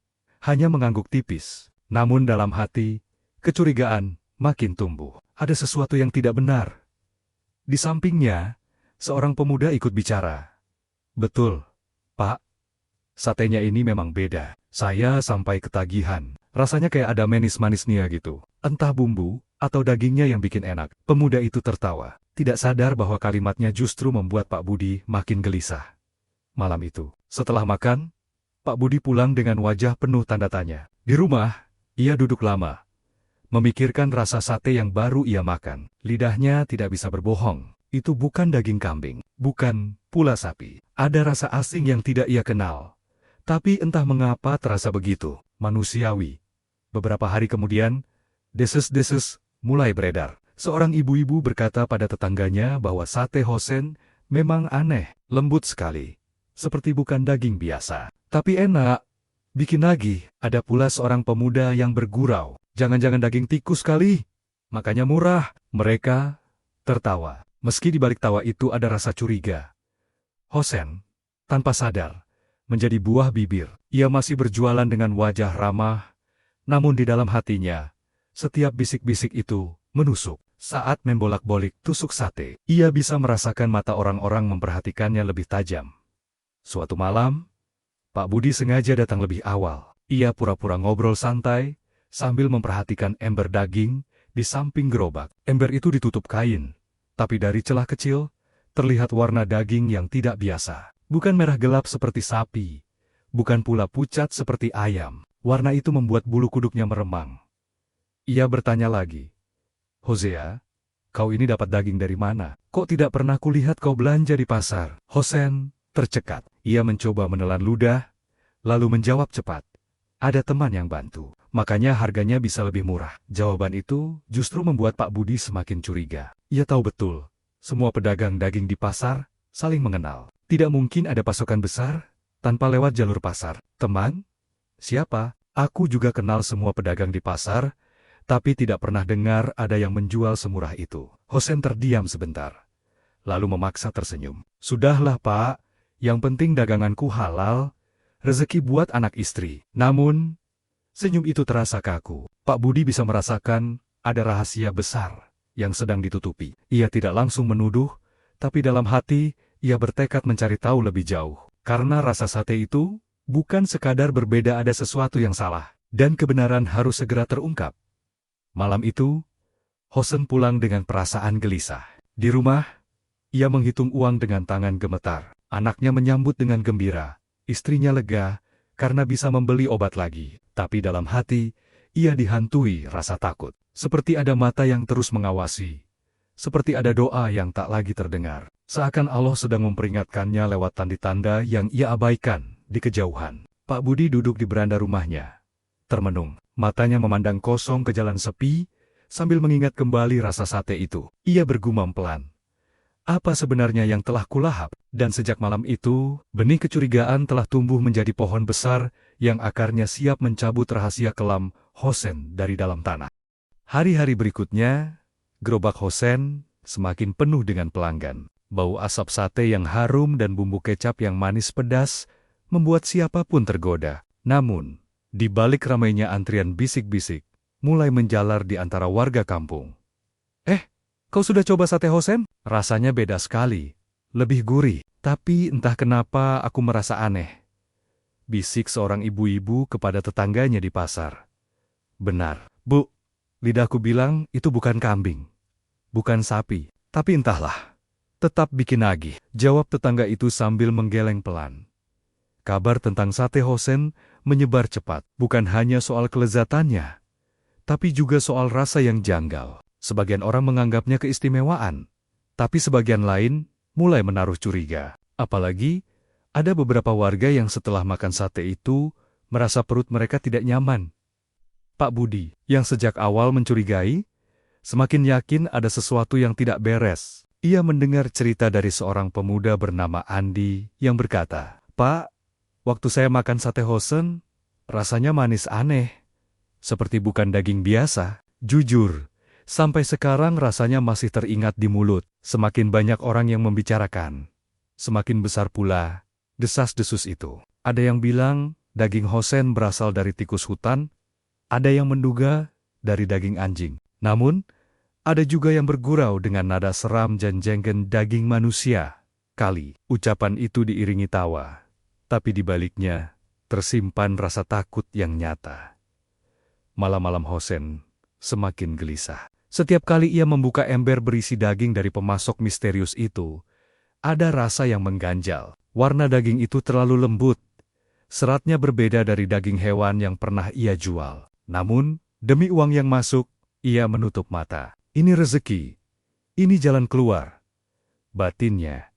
hanya mengangguk tipis. Namun dalam hati, kecurigaan makin tumbuh. Ada sesuatu yang tidak benar. Di sampingnya, seorang pemuda ikut bicara. "Betul, Pak. Satenya ini memang beda. Saya sampai ketagihan. Rasanya kayak ada manis-manisnya gitu. Entah bumbu atau dagingnya yang bikin enak." Pemuda itu tertawa, tidak sadar bahwa kalimatnya justru membuat Pak Budi makin gelisah. Malam itu, setelah makan, Pak Budi pulang dengan wajah penuh tanda tanya. Di rumah, ia duduk lama, memikirkan rasa sate yang baru ia makan. Lidahnya tidak bisa berbohong. Itu bukan daging kambing, bukan pula sapi. Ada rasa asing yang tidak ia kenal. Tapi entah mengapa terasa begitu, manusiawi. Beberapa hari kemudian, deses-deses mulai beredar. Seorang ibu-ibu berkata pada tetangganya bahwa sate Hosen memang aneh, lembut sekali, seperti bukan daging biasa. Tapi enak. Bikin lagi. Ada pula seorang pemuda yang bergurau, "Jangan-jangan daging tikus kali? Makanya murah." Mereka tertawa. Meski di balik tawa itu ada rasa curiga. Hosen, tanpa sadar, menjadi buah bibir. Ia masih berjualan dengan wajah ramah, namun di dalam hatinya, setiap bisik-bisik itu menusuk. Saat membolak-bolik tusuk sate, ia bisa merasakan mata orang-orang memperhatikannya lebih tajam. Suatu malam, Pak Budi sengaja datang lebih awal. Ia pura-pura ngobrol santai, sambil memperhatikan ember daging di samping gerobak. Ember itu ditutup kain, tapi dari celah kecil, terlihat warna daging yang tidak biasa. Bukan merah gelap seperti sapi, bukan pula pucat seperti ayam. Warna itu membuat bulu kuduknya meremang. Ia bertanya lagi, "Hosea, kau ini dapat daging dari mana? Kok tidak pernah kulihat kau belanja di pasar?" Hosen tercekat. Ia mencoba menelan ludah, lalu menjawab cepat, "Ada teman yang bantu, makanya harganya bisa lebih murah." Jawaban itu justru membuat Pak Budi semakin curiga. Ia tahu betul, semua pedagang daging di pasar saling mengenal. Tidak mungkin ada pasokan besar tanpa lewat jalur pasar. "Teman? Siapa? Aku juga kenal semua pedagang di pasar, tapi tidak pernah dengar ada yang menjual semurah itu." Hosen terdiam sebentar, lalu memaksa tersenyum. "Sudahlah Pak, yang penting daganganku halal, rezeki buat anak istri." Namun, senyum itu terasa kaku. Pak Budi bisa merasakan ada rahasia besar yang sedang ditutupi. Ia tidak langsung menuduh, tapi dalam hati, ia bertekad mencari tahu lebih jauh. Karena rasa sate itu bukan sekadar berbeda, ada sesuatu yang salah, dan kebenaran harus segera terungkap. Malam itu, Hosen pulang dengan perasaan gelisah. Di rumah, ia menghitung uang dengan tangan gemetar. Anaknya menyambut dengan gembira, istrinya lega karena bisa membeli obat lagi. Tapi dalam hati, ia dihantui rasa takut. Seperti ada mata yang terus mengawasi. Seperti ada doa yang tak lagi terdengar. Seakan Allah sedang memperingatkannya lewat tanda-tanda yang ia abaikan di kejauhan. Pak Budi duduk di beranda rumahnya, termenung. Matanya memandang kosong ke jalan sepi, sambil mengingat kembali rasa sate itu. Ia bergumam pelan, "Apa sebenarnya yang telah kulahap?" Dan sejak malam itu, benih kecurigaan telah tumbuh menjadi pohon besar yang akarnya siap mencabut rahasia kelam Hosen dari dalam tanah. Hari-hari berikutnya, gerobak Hosen semakin penuh dengan pelanggan. Bau asap sate yang harum dan bumbu kecap yang manis pedas membuat siapapun tergoda. Namun, di balik ramainya antrian bisik-bisik, mulai menjalar di antara warga kampung. Kau sudah coba sate Hosen? Rasanya beda sekali, lebih gurih. Tapi entah kenapa aku merasa aneh. Bisik seorang ibu-ibu kepada tetangganya di pasar. Benar, Bu. Lidahku bilang itu bukan kambing, bukan sapi. Tapi entahlah, tetap bikin nagih, jawab tetangga itu sambil menggeleng pelan. Kabar tentang sate Hosen menyebar cepat, bukan hanya soal kelezatannya, tapi juga soal rasa yang janggal. Sebagian orang menganggapnya keistimewaan, tapi sebagian lain mulai menaruh curiga. Apalagi, ada beberapa warga yang setelah makan sate itu merasa perut mereka tidak nyaman. Pak Budi, yang sejak awal mencurigai, semakin yakin ada sesuatu yang tidak beres. Ia mendengar cerita dari seorang pemuda bernama Andi yang berkata, "Pak, waktu saya makan sate Hosen, rasanya manis aneh, seperti bukan daging biasa. Jujur, sampai sekarang rasanya masih teringat di mulut." Semakin banyak orang yang membicarakan, semakin besar pula desas-desus itu. Ada yang bilang daging Hosen berasal dari tikus hutan, ada yang menduga dari daging anjing. Namun, ada juga yang bergurau dengan nada seram dan jengken daging manusia. Kali ucapan itu diiringi tawa, tapi di baliknya tersimpan rasa takut yang nyata. Malam-malam Hosen semakin gelisah. Setiap kali ia membuka ember berisi daging dari pemasok misterius itu, ada rasa yang mengganjal. Warna daging itu terlalu lembut. Seratnya berbeda dari daging hewan yang pernah ia jual. Namun, demi uang yang masuk, ia menutup mata. Ini rezeki. Ini jalan keluar. Batinnya.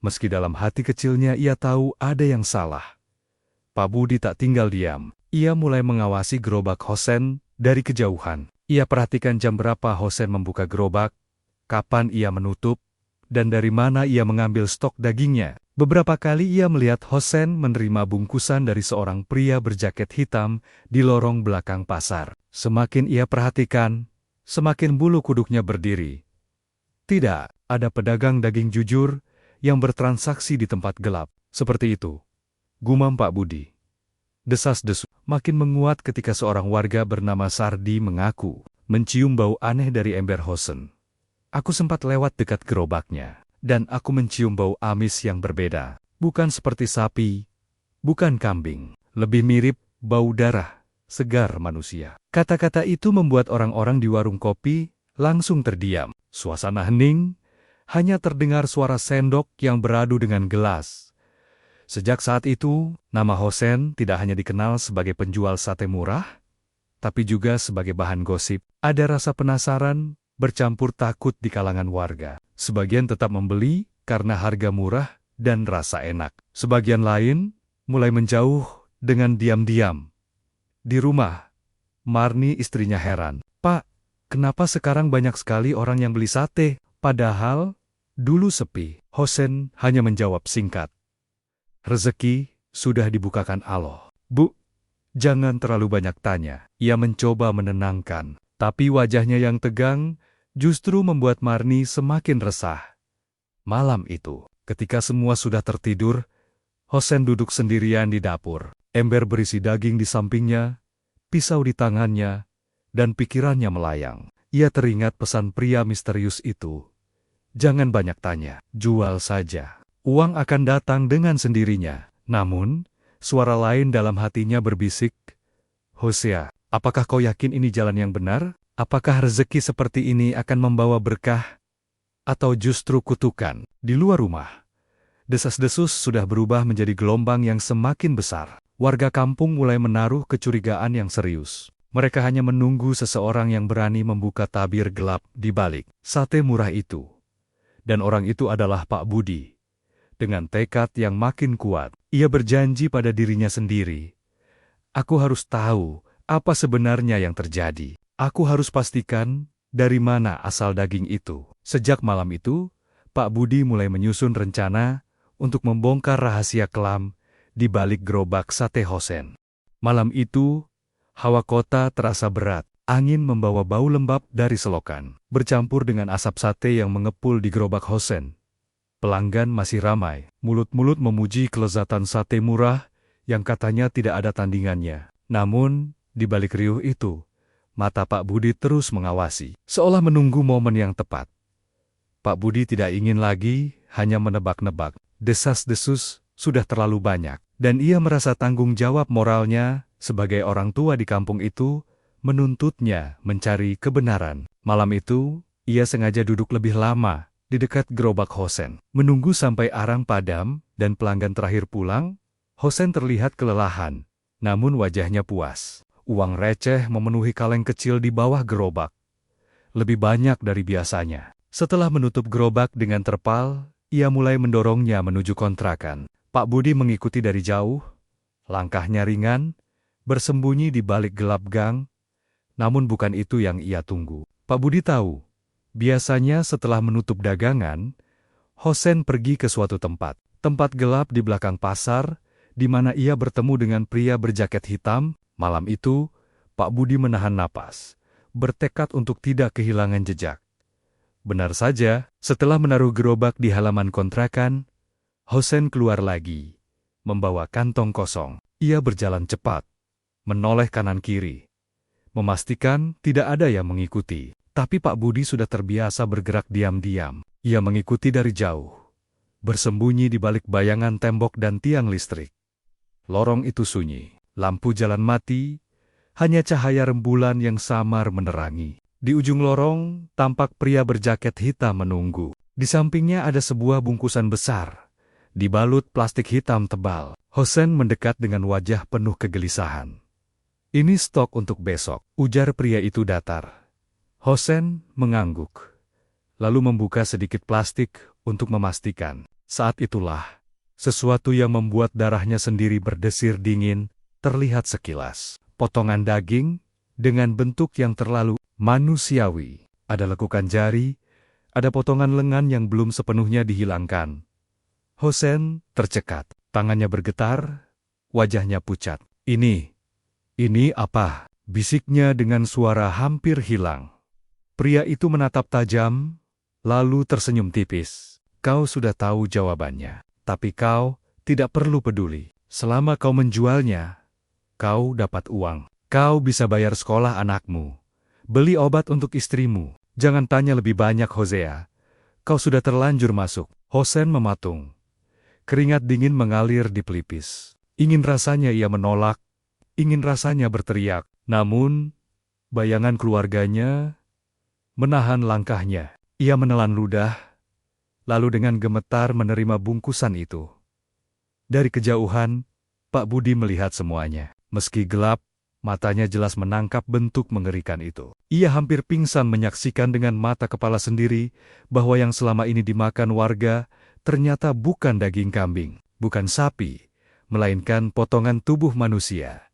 Meski dalam hati kecilnya ia tahu ada yang salah. Pak Budi tak tinggal diam. Ia mulai mengawasi gerobak Hosen dari kejauhan. Ia perhatikan jam berapa Hosen membuka gerobak, kapan ia menutup, dan dari mana ia mengambil stok dagingnya. Beberapa kali ia melihat Hosen menerima bungkusan dari seorang pria berjaket hitam di lorong belakang pasar. Semakin ia perhatikan, semakin bulu kuduknya berdiri. Tidak, ada pedagang daging jujur yang bertransaksi di tempat gelap. Seperti itu, gumam Pak Budi. Desas-desus makin menguat ketika seorang warga bernama Sardi mengaku mencium bau aneh dari ember Hosen. Aku sempat lewat dekat gerobaknya, dan aku mencium bau amis yang berbeda. Bukan seperti sapi, bukan kambing, lebih mirip bau darah segar manusia. Kata-kata itu membuat orang-orang di warung kopi langsung terdiam. Suasana hening, hanya terdengar suara sendok yang beradu dengan gelas. Sejak saat itu, nama Hosen tidak hanya dikenal sebagai penjual sate murah, tapi juga sebagai bahan gosip. Ada rasa penasaran bercampur takut di kalangan warga. Sebagian tetap membeli karena harga murah dan rasa enak. Sebagian lain mulai menjauh dengan diam-diam. Di rumah, Marni istrinya heran. "Pak, kenapa sekarang banyak sekali orang yang beli sate? Padahal dulu sepi." Hosen hanya menjawab singkat, "Rezeki sudah dibukakan Allah." "Bu, jangan terlalu banyak tanya." Ia mencoba menenangkan, tapi wajahnya yang tegang justru membuat Marni semakin resah. Malam itu, ketika semua sudah tertidur, Hosen duduk sendirian di dapur. Ember berisi daging di sampingnya, pisau di tangannya, dan pikirannya melayang. Ia teringat pesan pria misterius itu. Jangan banyak tanya, jual saja. Uang akan datang dengan sendirinya. Namun, suara lain dalam hatinya berbisik, "Hosea, apakah kau yakin ini jalan yang benar? Apakah rezeki seperti ini akan membawa berkah? Atau justru kutukan?" Di luar rumah, desas-desus sudah berubah menjadi gelombang yang semakin besar. Warga kampung mulai menaruh kecurigaan yang serius. Mereka hanya menunggu seseorang yang berani membuka tabir gelap di balik sate murah itu. Dan orang itu adalah Pak Budi. Dengan tekad yang makin kuat, ia berjanji pada dirinya sendiri. "Aku harus tahu apa sebenarnya yang terjadi. Aku harus pastikan dari mana asal daging itu." Sejak malam itu, Pak Budi mulai menyusun rencana untuk membongkar rahasia kelam di balik gerobak sate Hosen. Malam itu, hawa kota terasa berat. Angin membawa bau lembab dari selokan, bercampur dengan asap sate yang mengepul di gerobak Hosen. Pelanggan masih ramai, mulut-mulut memuji kelezatan sate murah yang katanya tidak ada tandingannya. Namun, di balik riuh itu, mata Pak Budi terus mengawasi, seolah menunggu momen yang tepat. Pak Budi tidak ingin lagi hanya menebak-nebak. Desas-desus sudah terlalu banyak, dan ia merasa tanggung jawab moralnya sebagai orang tua di kampung itu menuntutnya mencari kebenaran. Malam itu, ia sengaja duduk lebih lama di dekat gerobak Hosen. Menunggu sampai arang padam dan pelanggan terakhir pulang, Hosen terlihat kelelahan, namun wajahnya puas. Uang receh memenuhi kaleng kecil di bawah gerobak, lebih banyak dari biasanya. Setelah menutup gerobak dengan terpal, ia mulai mendorongnya menuju kontrakan. Pak Budi mengikuti dari jauh, langkahnya ringan, bersembunyi di balik gelap gang, namun bukan itu yang ia tunggu. Pak Budi tahu, biasanya setelah menutup dagangan, Hosen pergi ke suatu tempat gelap di belakang pasar, di mana ia bertemu dengan pria berjaket hitam. Malam itu, Pak Budi menahan napas, bertekad untuk tidak kehilangan jejak. Benar saja, setelah menaruh gerobak di halaman kontrakan, Hosen keluar lagi, membawa kantong kosong. Ia berjalan cepat, menoleh kanan-kiri, memastikan tidak ada yang mengikuti. Tapi Pak Budi sudah terbiasa bergerak diam-diam. Ia mengikuti dari jauh, bersembunyi di balik bayangan tembok dan tiang listrik. Lorong itu sunyi, lampu jalan mati, hanya cahaya rembulan yang samar menerangi. Di ujung lorong, tampak pria berjaket hitam menunggu. Di sampingnya ada sebuah bungkusan besar, dibalut plastik hitam tebal. Hosen mendekat dengan wajah penuh kegelisahan. "Ini stok untuk besok," ujar pria itu datar. Hosen mengangguk, lalu membuka sedikit plastik untuk memastikan. Saat itulah, sesuatu yang membuat darahnya sendiri berdesir dingin terlihat sekilas. Potongan daging dengan bentuk yang terlalu manusiawi. Ada lekukan jari, ada potongan lengan yang belum sepenuhnya dihilangkan. Hosen tercekat, tangannya bergetar, wajahnya pucat. Ini apa?" bisiknya dengan suara hampir hilang. Pria itu menatap tajam, lalu tersenyum tipis. "Kau sudah tahu jawabannya, tapi kau tidak perlu peduli. Selama kau menjualnya, kau dapat uang. Kau bisa bayar sekolah anakmu, beli obat untuk istrimu. Jangan tanya lebih banyak, Hosea. Kau sudah terlanjur masuk." Hosen mematung. Keringat dingin mengalir di pelipis. Ingin rasanya ia menolak, ingin rasanya berteriak. Namun, bayangan keluarganya menahan langkahnya. Ia menelan ludah, lalu dengan gemetar menerima bungkusan itu. Dari kejauhan, Pak Budi melihat semuanya. Meski gelap, matanya jelas menangkap bentuk mengerikan itu. Ia hampir pingsan menyaksikan dengan mata kepala sendiri bahwa yang selama ini dimakan warga ternyata bukan daging kambing, bukan sapi, melainkan potongan tubuh manusia.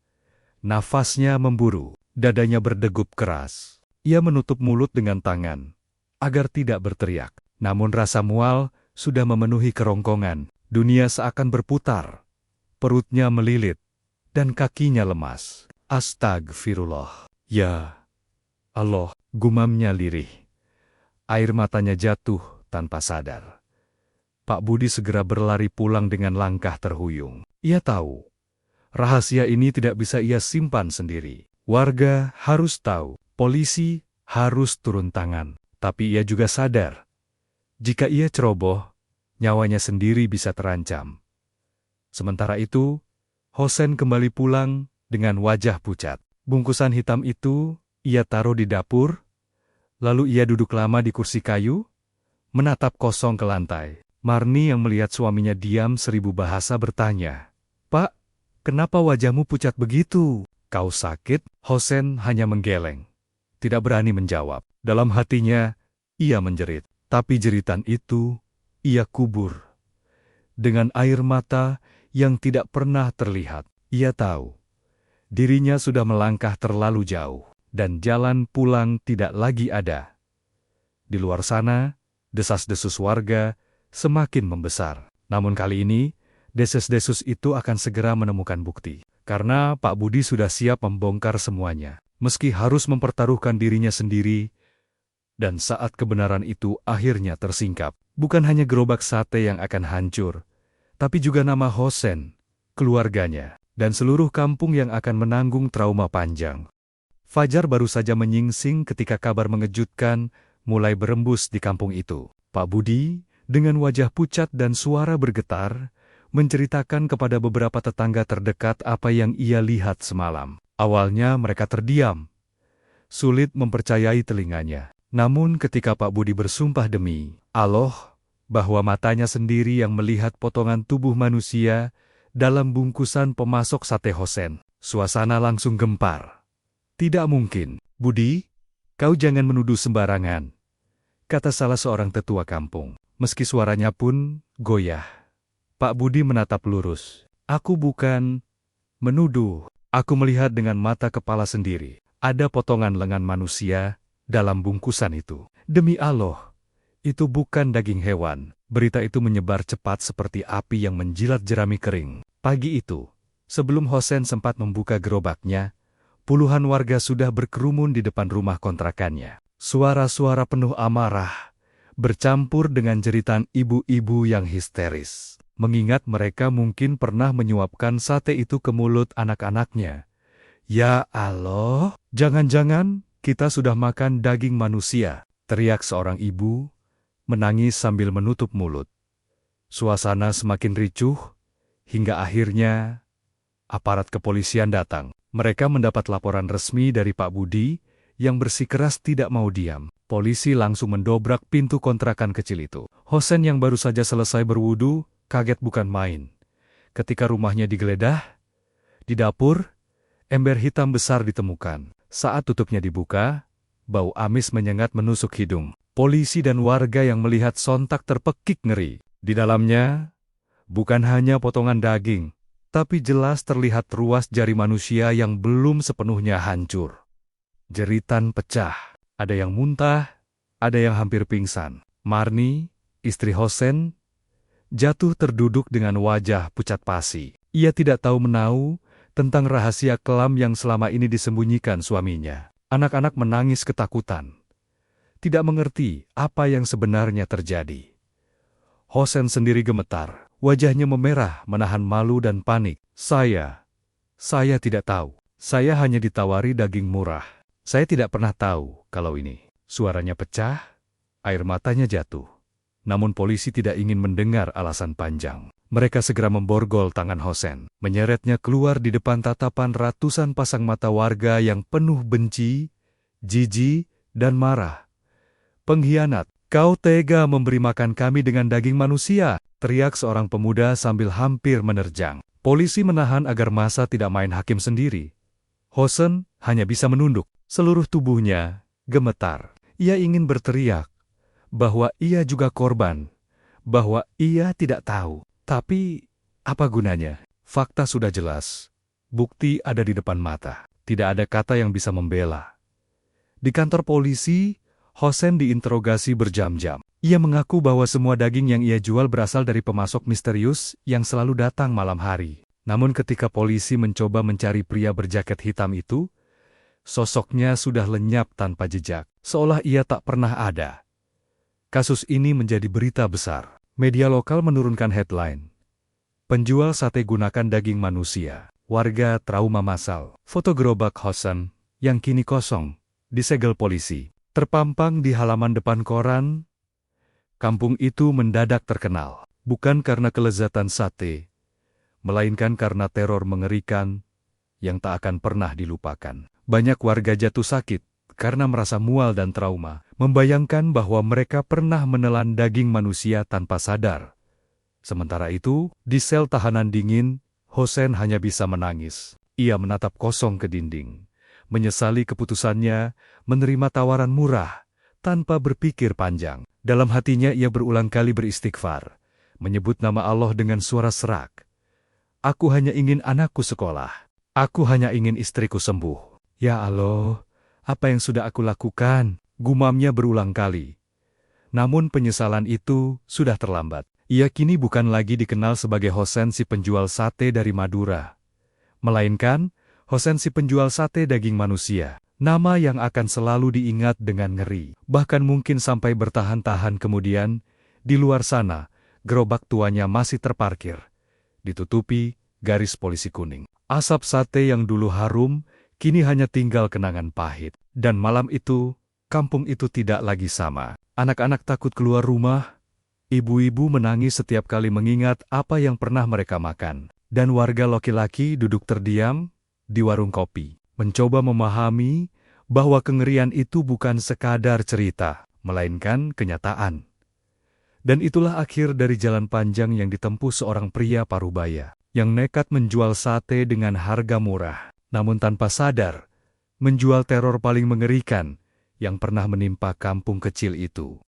Nafasnya memburu, dadanya berdegup keras. Ia menutup mulut dengan tangan, agar tidak berteriak. Namun rasa mual sudah memenuhi kerongkongan. Dunia seakan berputar. Perutnya melilit, dan kakinya lemas. "Astagfirullah. Ya Allah," gumamnya lirih. Air matanya jatuh tanpa sadar. Pak Budi segera berlari pulang dengan langkah terhuyung. Ia tahu, rahasia ini tidak bisa ia simpan sendiri. Warga harus tahu, polisi harus turun tangan. Tapi ia juga sadar, jika ia ceroboh, nyawanya sendiri bisa terancam. Sementara itu, Hosen kembali pulang dengan wajah pucat. Bungkusan hitam itu ia taruh di dapur, lalu ia duduk lama di kursi kayu, menatap kosong ke lantai. Marni yang melihat suaminya diam 1000 bahasa bertanya, "Pak, kenapa wajahmu pucat begitu? Kau sakit?" Hosen hanya menggeleng, tidak berani menjawab. Dalam hatinya, ia menjerit, tapi jeritan itu ia kubur dengan air mata yang tidak pernah terlihat. Ia tahu, dirinya sudah melangkah terlalu jauh, dan jalan pulang tidak lagi ada. Di luar sana, desas-desus warga semakin membesar. Namun kali ini, desas-desus itu akan segera menemukan bukti. Karena Pak Budi sudah siap membongkar semuanya, meski harus mempertaruhkan dirinya sendiri. Dan saat kebenaran itu akhirnya tersingkap, bukan hanya gerobak sate yang akan hancur, tapi juga nama Hosen, keluarganya, dan seluruh kampung yang akan menanggung trauma panjang. Fajar baru saja menyingsing ketika kabar mengejutkan mulai berembus di kampung itu. Pak Budi, dengan wajah pucat dan suara bergetar, menceritakan kepada beberapa tetangga terdekat apa yang ia lihat semalam. Awalnya mereka terdiam, sulit mempercayai telinganya. Namun ketika Pak Budi bersumpah demi Allah bahwa matanya sendiri yang melihat potongan tubuh manusia dalam bungkusan pemasok sate Hosen, suasana langsung gempar. Tidak mungkin, Budi, kau jangan menuduh sembarangan, kata salah seorang tetua kampung. Meski suaranya pun goyah, Pak Budi menatap lurus. Aku bukan menuduh, aku melihat dengan mata kepala sendiri. Ada potongan lengan manusia dalam bungkusan itu. Demi Allah, itu bukan daging hewan. Berita itu menyebar cepat seperti api yang menjilat jerami kering. Pagi itu, sebelum Hosen sempat membuka gerobaknya, puluhan warga sudah berkerumun di depan rumah kontrakannya. Suara-suara penuh amarah bercampur dengan jeritan ibu-ibu yang histeris. Mengingat mereka mungkin pernah menyuapkan sate itu ke mulut anak-anaknya. Ya Allah, jangan-jangan kita sudah makan daging manusia, teriak seorang ibu, menangis sambil menutup mulut. Suasana semakin ricuh, hingga akhirnya aparat kepolisian datang. Mereka mendapat laporan resmi dari Pak Budi yang bersikeras tidak mau diam. Polisi langsung mendobrak pintu kontrakan kecil itu. Hosen yang baru saja selesai berwudu, kaget bukan main. Ketika rumahnya digeledah, di dapur, ember hitam besar ditemukan. Saat tutupnya dibuka, bau amis menyengat menusuk hidung. Polisi dan warga yang melihat sontak terpekik ngeri. Di dalamnya, bukan hanya potongan daging, tapi jelas terlihat ruas jari manusia yang belum sepenuhnya hancur. Jeritan pecah, ada yang muntah, ada yang hampir pingsan. Marni, istri Hosen, jatuh terduduk dengan wajah pucat pasi. Ia tidak tahu menahu tentang rahasia kelam yang selama ini disembunyikan suaminya. Anak-anak menangis ketakutan, tidak mengerti apa yang sebenarnya terjadi. Hosen sendiri gemetar, wajahnya memerah menahan malu dan panik. Saya tidak tahu. Saya hanya ditawari daging murah. Saya tidak pernah tahu kalau ini. Suaranya pecah, air matanya jatuh. Namun polisi tidak ingin mendengar alasan panjang. Mereka segera memborgol tangan Hosen, menyeretnya keluar di depan tatapan ratusan pasang mata warga yang penuh benci, jijik, dan marah. Pengkhianat, kau tega memberi makan kami dengan daging manusia, teriak seorang pemuda sambil hampir menerjang. Polisi menahan agar massa tidak main hakim sendiri. Hosen hanya bisa menunduk, seluruh tubuhnya gemetar. Ia ingin berteriak bahwa ia juga korban, bahwa ia tidak tahu. Tapi, apa gunanya? Fakta sudah jelas. Bukti ada di depan mata. Tidak ada kata yang bisa membela. Di kantor polisi, Hosen diinterogasi berjam-jam. Ia mengaku bahwa semua daging yang ia jual berasal dari pemasok misterius yang selalu datang malam hari. Namun ketika polisi mencoba mencari pria berjaket hitam itu, sosoknya sudah lenyap tanpa jejak, seolah ia tak pernah ada. Kasus ini menjadi berita besar. Media lokal menurunkan headline, "Penjual sate gunakan daging manusia, warga trauma massal." Foto gerobak Hosen yang kini kosong disegel polisi, terpampang di halaman depan koran. Kampung itu mendadak terkenal, bukan karena kelezatan sate, melainkan karena teror mengerikan yang tak akan pernah dilupakan. Banyak warga jatuh sakit karena merasa mual dan trauma, membayangkan bahwa mereka pernah menelan daging manusia tanpa sadar. Sementara itu, di sel tahanan dingin, Hosen hanya bisa menangis. Ia menatap kosong ke dinding, menyesali keputusannya menerima tawaran murah tanpa berpikir panjang. Dalam hatinya ia berulang kali beristighfar, menyebut nama Allah dengan suara serak. Aku hanya ingin anakku sekolah. Aku hanya ingin istriku sembuh. Ya Allah, apa yang sudah aku lakukan? Gumamnya berulang kali. Namun penyesalan itu sudah terlambat. Ia kini bukan lagi dikenal sebagai Hosen si penjual sate dari Madura, melainkan Hosen si penjual sate daging manusia. Nama yang akan selalu diingat dengan ngeri. Bahkan mungkin sampai bertahan-tahan kemudian, di luar sana, gerobak tuanya masih terparkir, ditutupi garis polisi kuning. Asap sate yang dulu harum, kini hanya tinggal kenangan pahit. Dan malam itu, kampung itu tidak lagi sama. Anak-anak takut keluar rumah, ibu-ibu menangis setiap kali mengingat apa yang pernah mereka makan. Dan warga laki-laki duduk terdiam di warung kopi, mencoba memahami bahwa kengerian itu bukan sekadar cerita, melainkan kenyataan. Dan itulah akhir dari jalan panjang yang ditempuh seorang pria parubaya, yang nekat menjual sate dengan harga murah, namun tanpa sadar, menjual teror paling mengerikan yang pernah menimpa kampung kecil itu.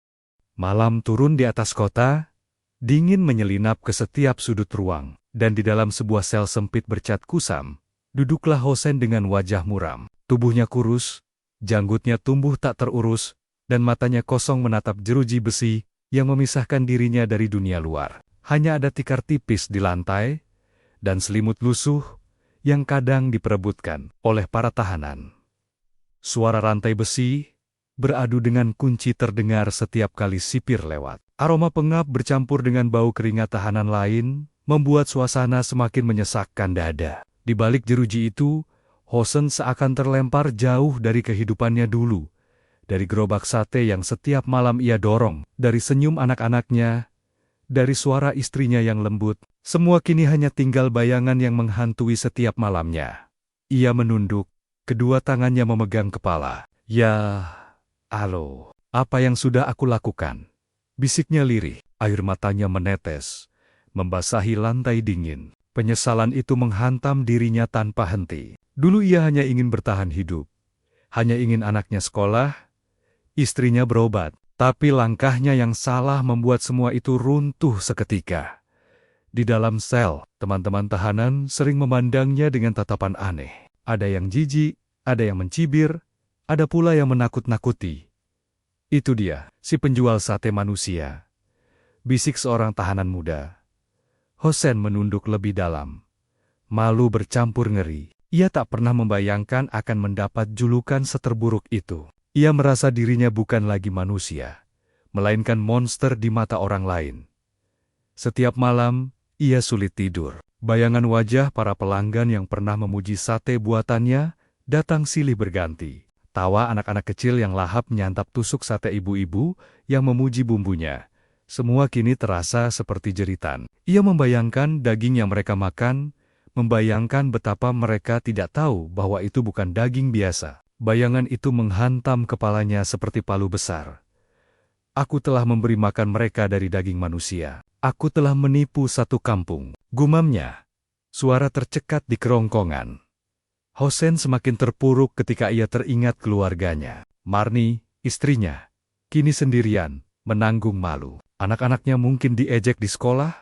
Malam turun di atas kota, dingin menyelinap ke setiap sudut ruang, dan di dalam sebuah sel sempit bercat kusam, duduklah Hosen dengan wajah muram. Tubuhnya kurus, janggutnya tumbuh tak terurus, dan matanya kosong menatap jeruji besi yang memisahkan dirinya dari dunia luar. Hanya ada tikar tipis di lantai, dan selimut lusuh yang kadang diperebutkan oleh para tahanan. Suara rantai besi beradu dengan kunci terdengar setiap kali sipir lewat. Aroma pengap bercampur dengan bau keringat tahanan lain, membuat suasana semakin menyesakkan dada. Di balik jeruji itu, Hosen seakan terlempar jauh dari kehidupannya dulu. Dari gerobak sate yang setiap malam ia dorong, dari senyum anak-anaknya, dari suara istrinya yang lembut, semua kini hanya tinggal bayangan yang menghantui setiap malamnya. Ia menunduk, kedua tangannya memegang kepala. Ya, alo, apa yang sudah aku lakukan? Bisiknya lirih, air matanya menetes, membasahi lantai dingin. Penyesalan itu menghantam dirinya tanpa henti. Dulu ia hanya ingin bertahan hidup, hanya ingin anaknya sekolah, istrinya berobat, tapi langkahnya yang salah membuat semua itu runtuh seketika. Di dalam sel, teman-teman tahanan sering memandangnya dengan tatapan aneh. Ada yang jijik, ada yang mencibir, ada pula yang menakut-nakuti. Itu dia, si penjual sate manusia, bisik seorang tahanan muda. Hosen menunduk lebih dalam. Malu bercampur ngeri. Ia tak pernah membayangkan akan mendapat julukan seterburuk itu. Ia merasa dirinya bukan lagi manusia, melainkan monster di mata orang lain. Setiap malam, ia sulit tidur. Bayangan wajah para pelanggan yang pernah memuji sate buatannya datang silih berganti. Tawa anak-anak kecil yang lahap menyantap tusuk sate ibu-ibu yang memuji bumbunya. Semua kini terasa seperti jeritan. Ia membayangkan daging yang mereka makan, membayangkan betapa mereka tidak tahu bahwa itu bukan daging biasa. Bayangan itu menghantam kepalanya seperti palu besar. Aku telah memberi makan mereka dari daging manusia. Aku telah menipu satu kampung. Gumamnya. Suara tercekat di kerongkongan. Hosen semakin terpuruk ketika ia teringat keluarganya. Marni, istrinya, kini sendirian, menanggung malu. Anak-anaknya mungkin diejek di sekolah,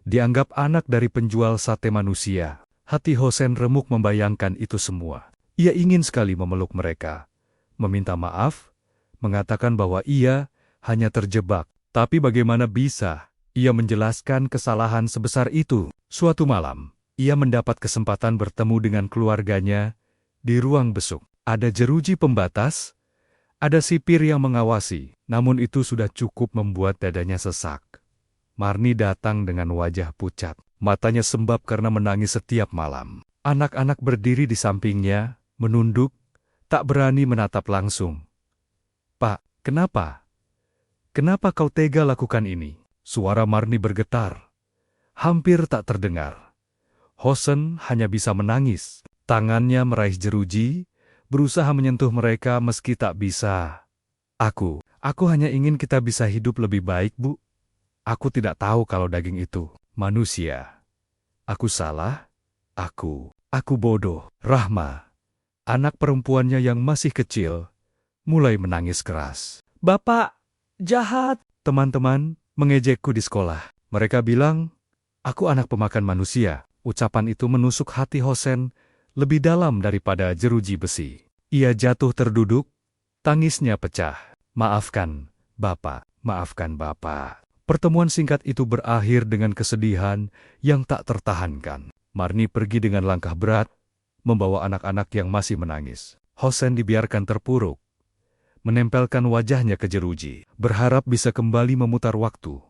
dianggap anak dari penjual sate manusia. Hati Hosen remuk membayangkan itu semua. Ia ingin sekali memeluk mereka, meminta maaf, mengatakan bahwa ia hanya terjebak. Tapi bagaimana bisa ia menjelaskan kesalahan sebesar itu? Suatu malam, ia mendapat kesempatan bertemu dengan keluarganya di ruang besuk. Ada jeruji pembatas, ada sipir yang mengawasi, namun itu sudah cukup membuat dadanya sesak. Marni datang dengan wajah pucat, matanya sembab karena menangis setiap malam. Anak-anak berdiri di sampingnya, menunduk, tak berani menatap langsung. Pak, kenapa? Kenapa kau tega lakukan ini? Suara Marni bergetar, hampir tak terdengar. Hosen hanya bisa menangis. Tangannya meraih jeruji, berusaha menyentuh mereka meski tak bisa. Aku hanya ingin kita bisa hidup lebih baik, Bu. Aku tidak tahu kalau daging itu manusia. Aku salah, aku bodoh. Rahma, anak perempuannya yang masih kecil, mulai menangis keras. Bapak, jahat! Teman-teman mengejekku di sekolah. Mereka bilang, aku anak pemakan manusia. Ucapan itu menusuk hati Hosen lebih dalam daripada jeruji besi. Ia jatuh terduduk, tangisnya pecah. Maafkan, Bapak, maafkan Bapak. Pertemuan singkat itu berakhir dengan kesedihan yang tak tertahankan. Marni pergi dengan langkah berat, membawa anak-anak yang masih menangis. Hosen dibiarkan terpuruk, menempelkan wajahnya ke jeruji, berharap bisa kembali memutar waktu.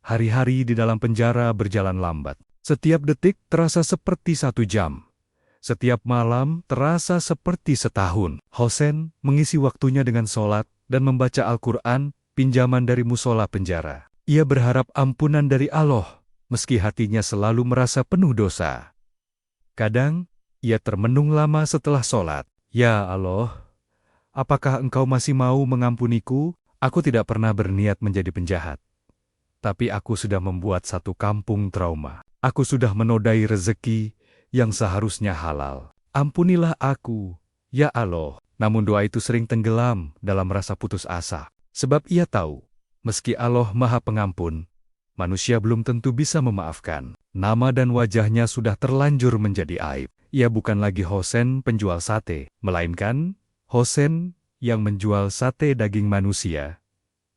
Hari-hari di dalam penjara berjalan lambat. Setiap detik terasa seperti 1 jam. Setiap malam terasa seperti setahun. Hosen mengisi waktunya dengan sholat dan membaca Al-Quran, pinjaman dari musola penjara. Ia berharap ampunan dari Allah, meski hatinya selalu merasa penuh dosa. Kadang, ia termenung lama setelah sholat. Ya Allah, apakah Engkau masih mau mengampuniku? Aku tidak pernah berniat menjadi penjahat. Tapi aku sudah membuat satu kampung trauma. Aku sudah menodai rezeki yang seharusnya halal. Ampunilah aku, ya Allah. Namun doa itu sering tenggelam dalam rasa putus asa. Sebab ia tahu, meski Allah Maha Pengampun, manusia belum tentu bisa memaafkan. Nama dan wajahnya sudah terlanjur menjadi aib. Ia bukan lagi Hosen penjual sate, melainkan Hosen yang menjual sate daging manusia.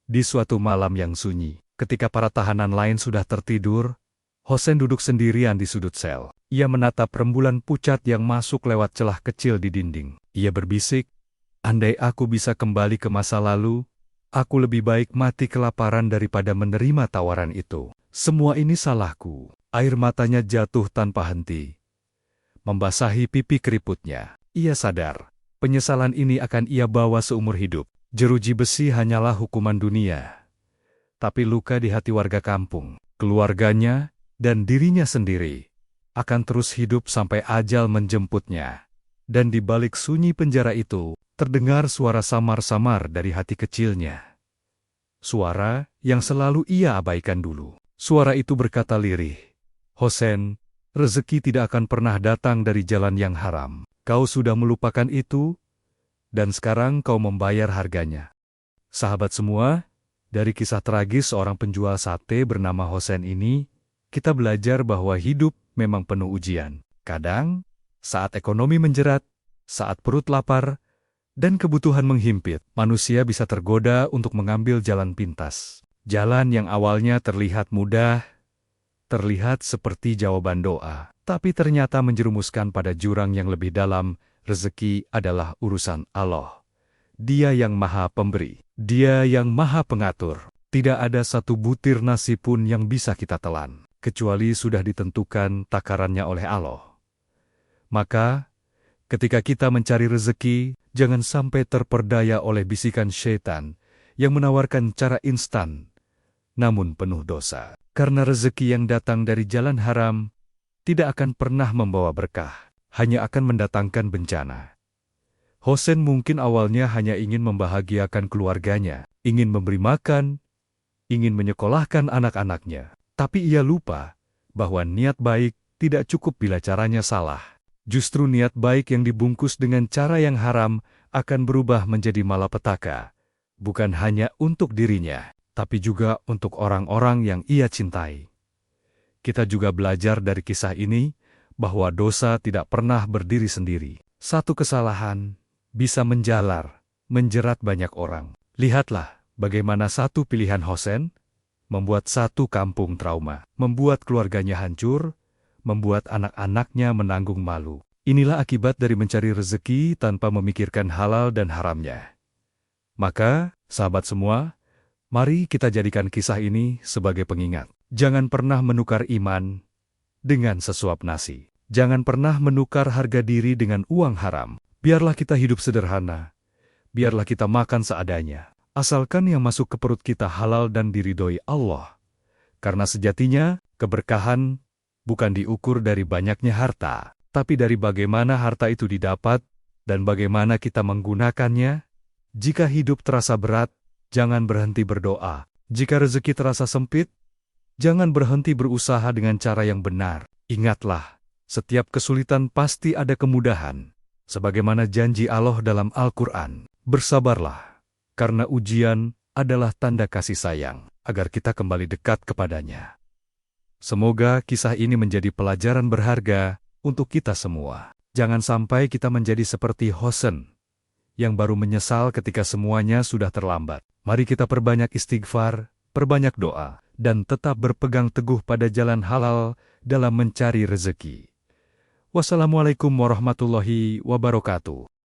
Di suatu malam yang sunyi, ketika para tahanan lain sudah tertidur, Hosen duduk sendirian di sudut sel. Ia menatap rembulan pucat yang masuk lewat celah kecil di dinding. Ia berbisik, andai aku bisa kembali ke masa lalu, aku lebih baik mati kelaparan daripada menerima tawaran itu. Semua ini salahku. Air matanya jatuh tanpa henti, membasahi pipi keriputnya. Ia sadar, penyesalan ini akan ia bawa seumur hidup. Jeruji besi hanyalah hukuman dunia. Tapi luka di hati warga kampung, keluarganya, dan dirinya sendiri akan terus hidup sampai ajal menjemputnya. Dan di balik sunyi penjara itu, terdengar suara samar-samar dari hati kecilnya. Suara yang selalu ia abaikan dulu. Suara itu berkata lirih, Hosen, rezeki tidak akan pernah datang dari jalan yang haram. Kau sudah melupakan itu, dan sekarang kau membayar harganya. Sahabat semua, dari kisah tragis seorang penjual sate bernama Hosen ini, kita belajar bahwa hidup memang penuh ujian. Kadang, saat ekonomi menjerat, saat perut lapar, dan kebutuhan menghimpit, manusia bisa tergoda untuk mengambil jalan pintas. Jalan yang awalnya terlihat mudah, terlihat seperti jawaban doa, tapi ternyata menjerumuskan pada jurang yang lebih dalam. Rezeki adalah urusan Allah. Dia yang Maha Pemberi, Dia yang Maha Pengatur. Tidak ada satu butir nasi pun yang bisa kita telan, kecuali sudah ditentukan takarannya oleh Allah. Maka, ketika kita mencari rezeki, jangan sampai terperdaya oleh bisikan syaitan yang menawarkan cara instan, namun penuh dosa. Karena rezeki yang datang dari jalan haram tidak akan pernah membawa berkah, hanya akan mendatangkan bencana. Hosen mungkin awalnya hanya ingin membahagiakan keluarganya, ingin memberi makan, ingin menyekolahkan anak-anaknya. Tapi ia lupa bahwa niat baik tidak cukup bila caranya salah. Justru niat baik yang dibungkus dengan cara yang haram akan berubah menjadi malapetaka, bukan hanya untuk dirinya, tapi juga untuk orang-orang yang ia cintai. Kita juga belajar dari kisah ini bahwa dosa tidak pernah berdiri sendiri. Satu kesalahan bisa menjalar, menjerat banyak orang. Lihatlah bagaimana satu pilihan Hosen membuat satu kampung trauma, membuat keluarganya hancur, membuat anak-anaknya menanggung malu. Inilah akibat dari mencari rezeki tanpa memikirkan halal dan haramnya. Maka, sahabat semua, mari kita jadikan kisah ini sebagai pengingat. Jangan pernah menukar iman dengan sesuap nasi. Jangan pernah menukar harga diri dengan uang haram. Biarlah kita hidup sederhana. Biarlah kita makan seadanya. Asalkan yang masuk ke perut kita halal dan diridhoi Allah. Karena sejatinya, keberkahan bukan diukur dari banyaknya harta, tapi dari bagaimana harta itu didapat dan bagaimana kita menggunakannya. Jika hidup terasa berat, jangan berhenti berdoa. Jika rezeki terasa sempit, jangan berhenti berusaha dengan cara yang benar. Ingatlah, setiap kesulitan pasti ada kemudahan. Sebagaimana janji Allah dalam Al-Quran, bersabarlah, karena ujian adalah tanda kasih sayang, agar kita kembali dekat kepadanya. Semoga kisah ini menjadi pelajaran berharga untuk kita semua. Jangan sampai kita menjadi seperti Hosen, yang baru menyesal ketika semuanya sudah terlambat. Mari kita perbanyak istighfar, perbanyak doa, dan tetap berpegang teguh pada jalan halal dalam mencari rezeki. Wassalamualaikum warahmatullahi wabarakatuh.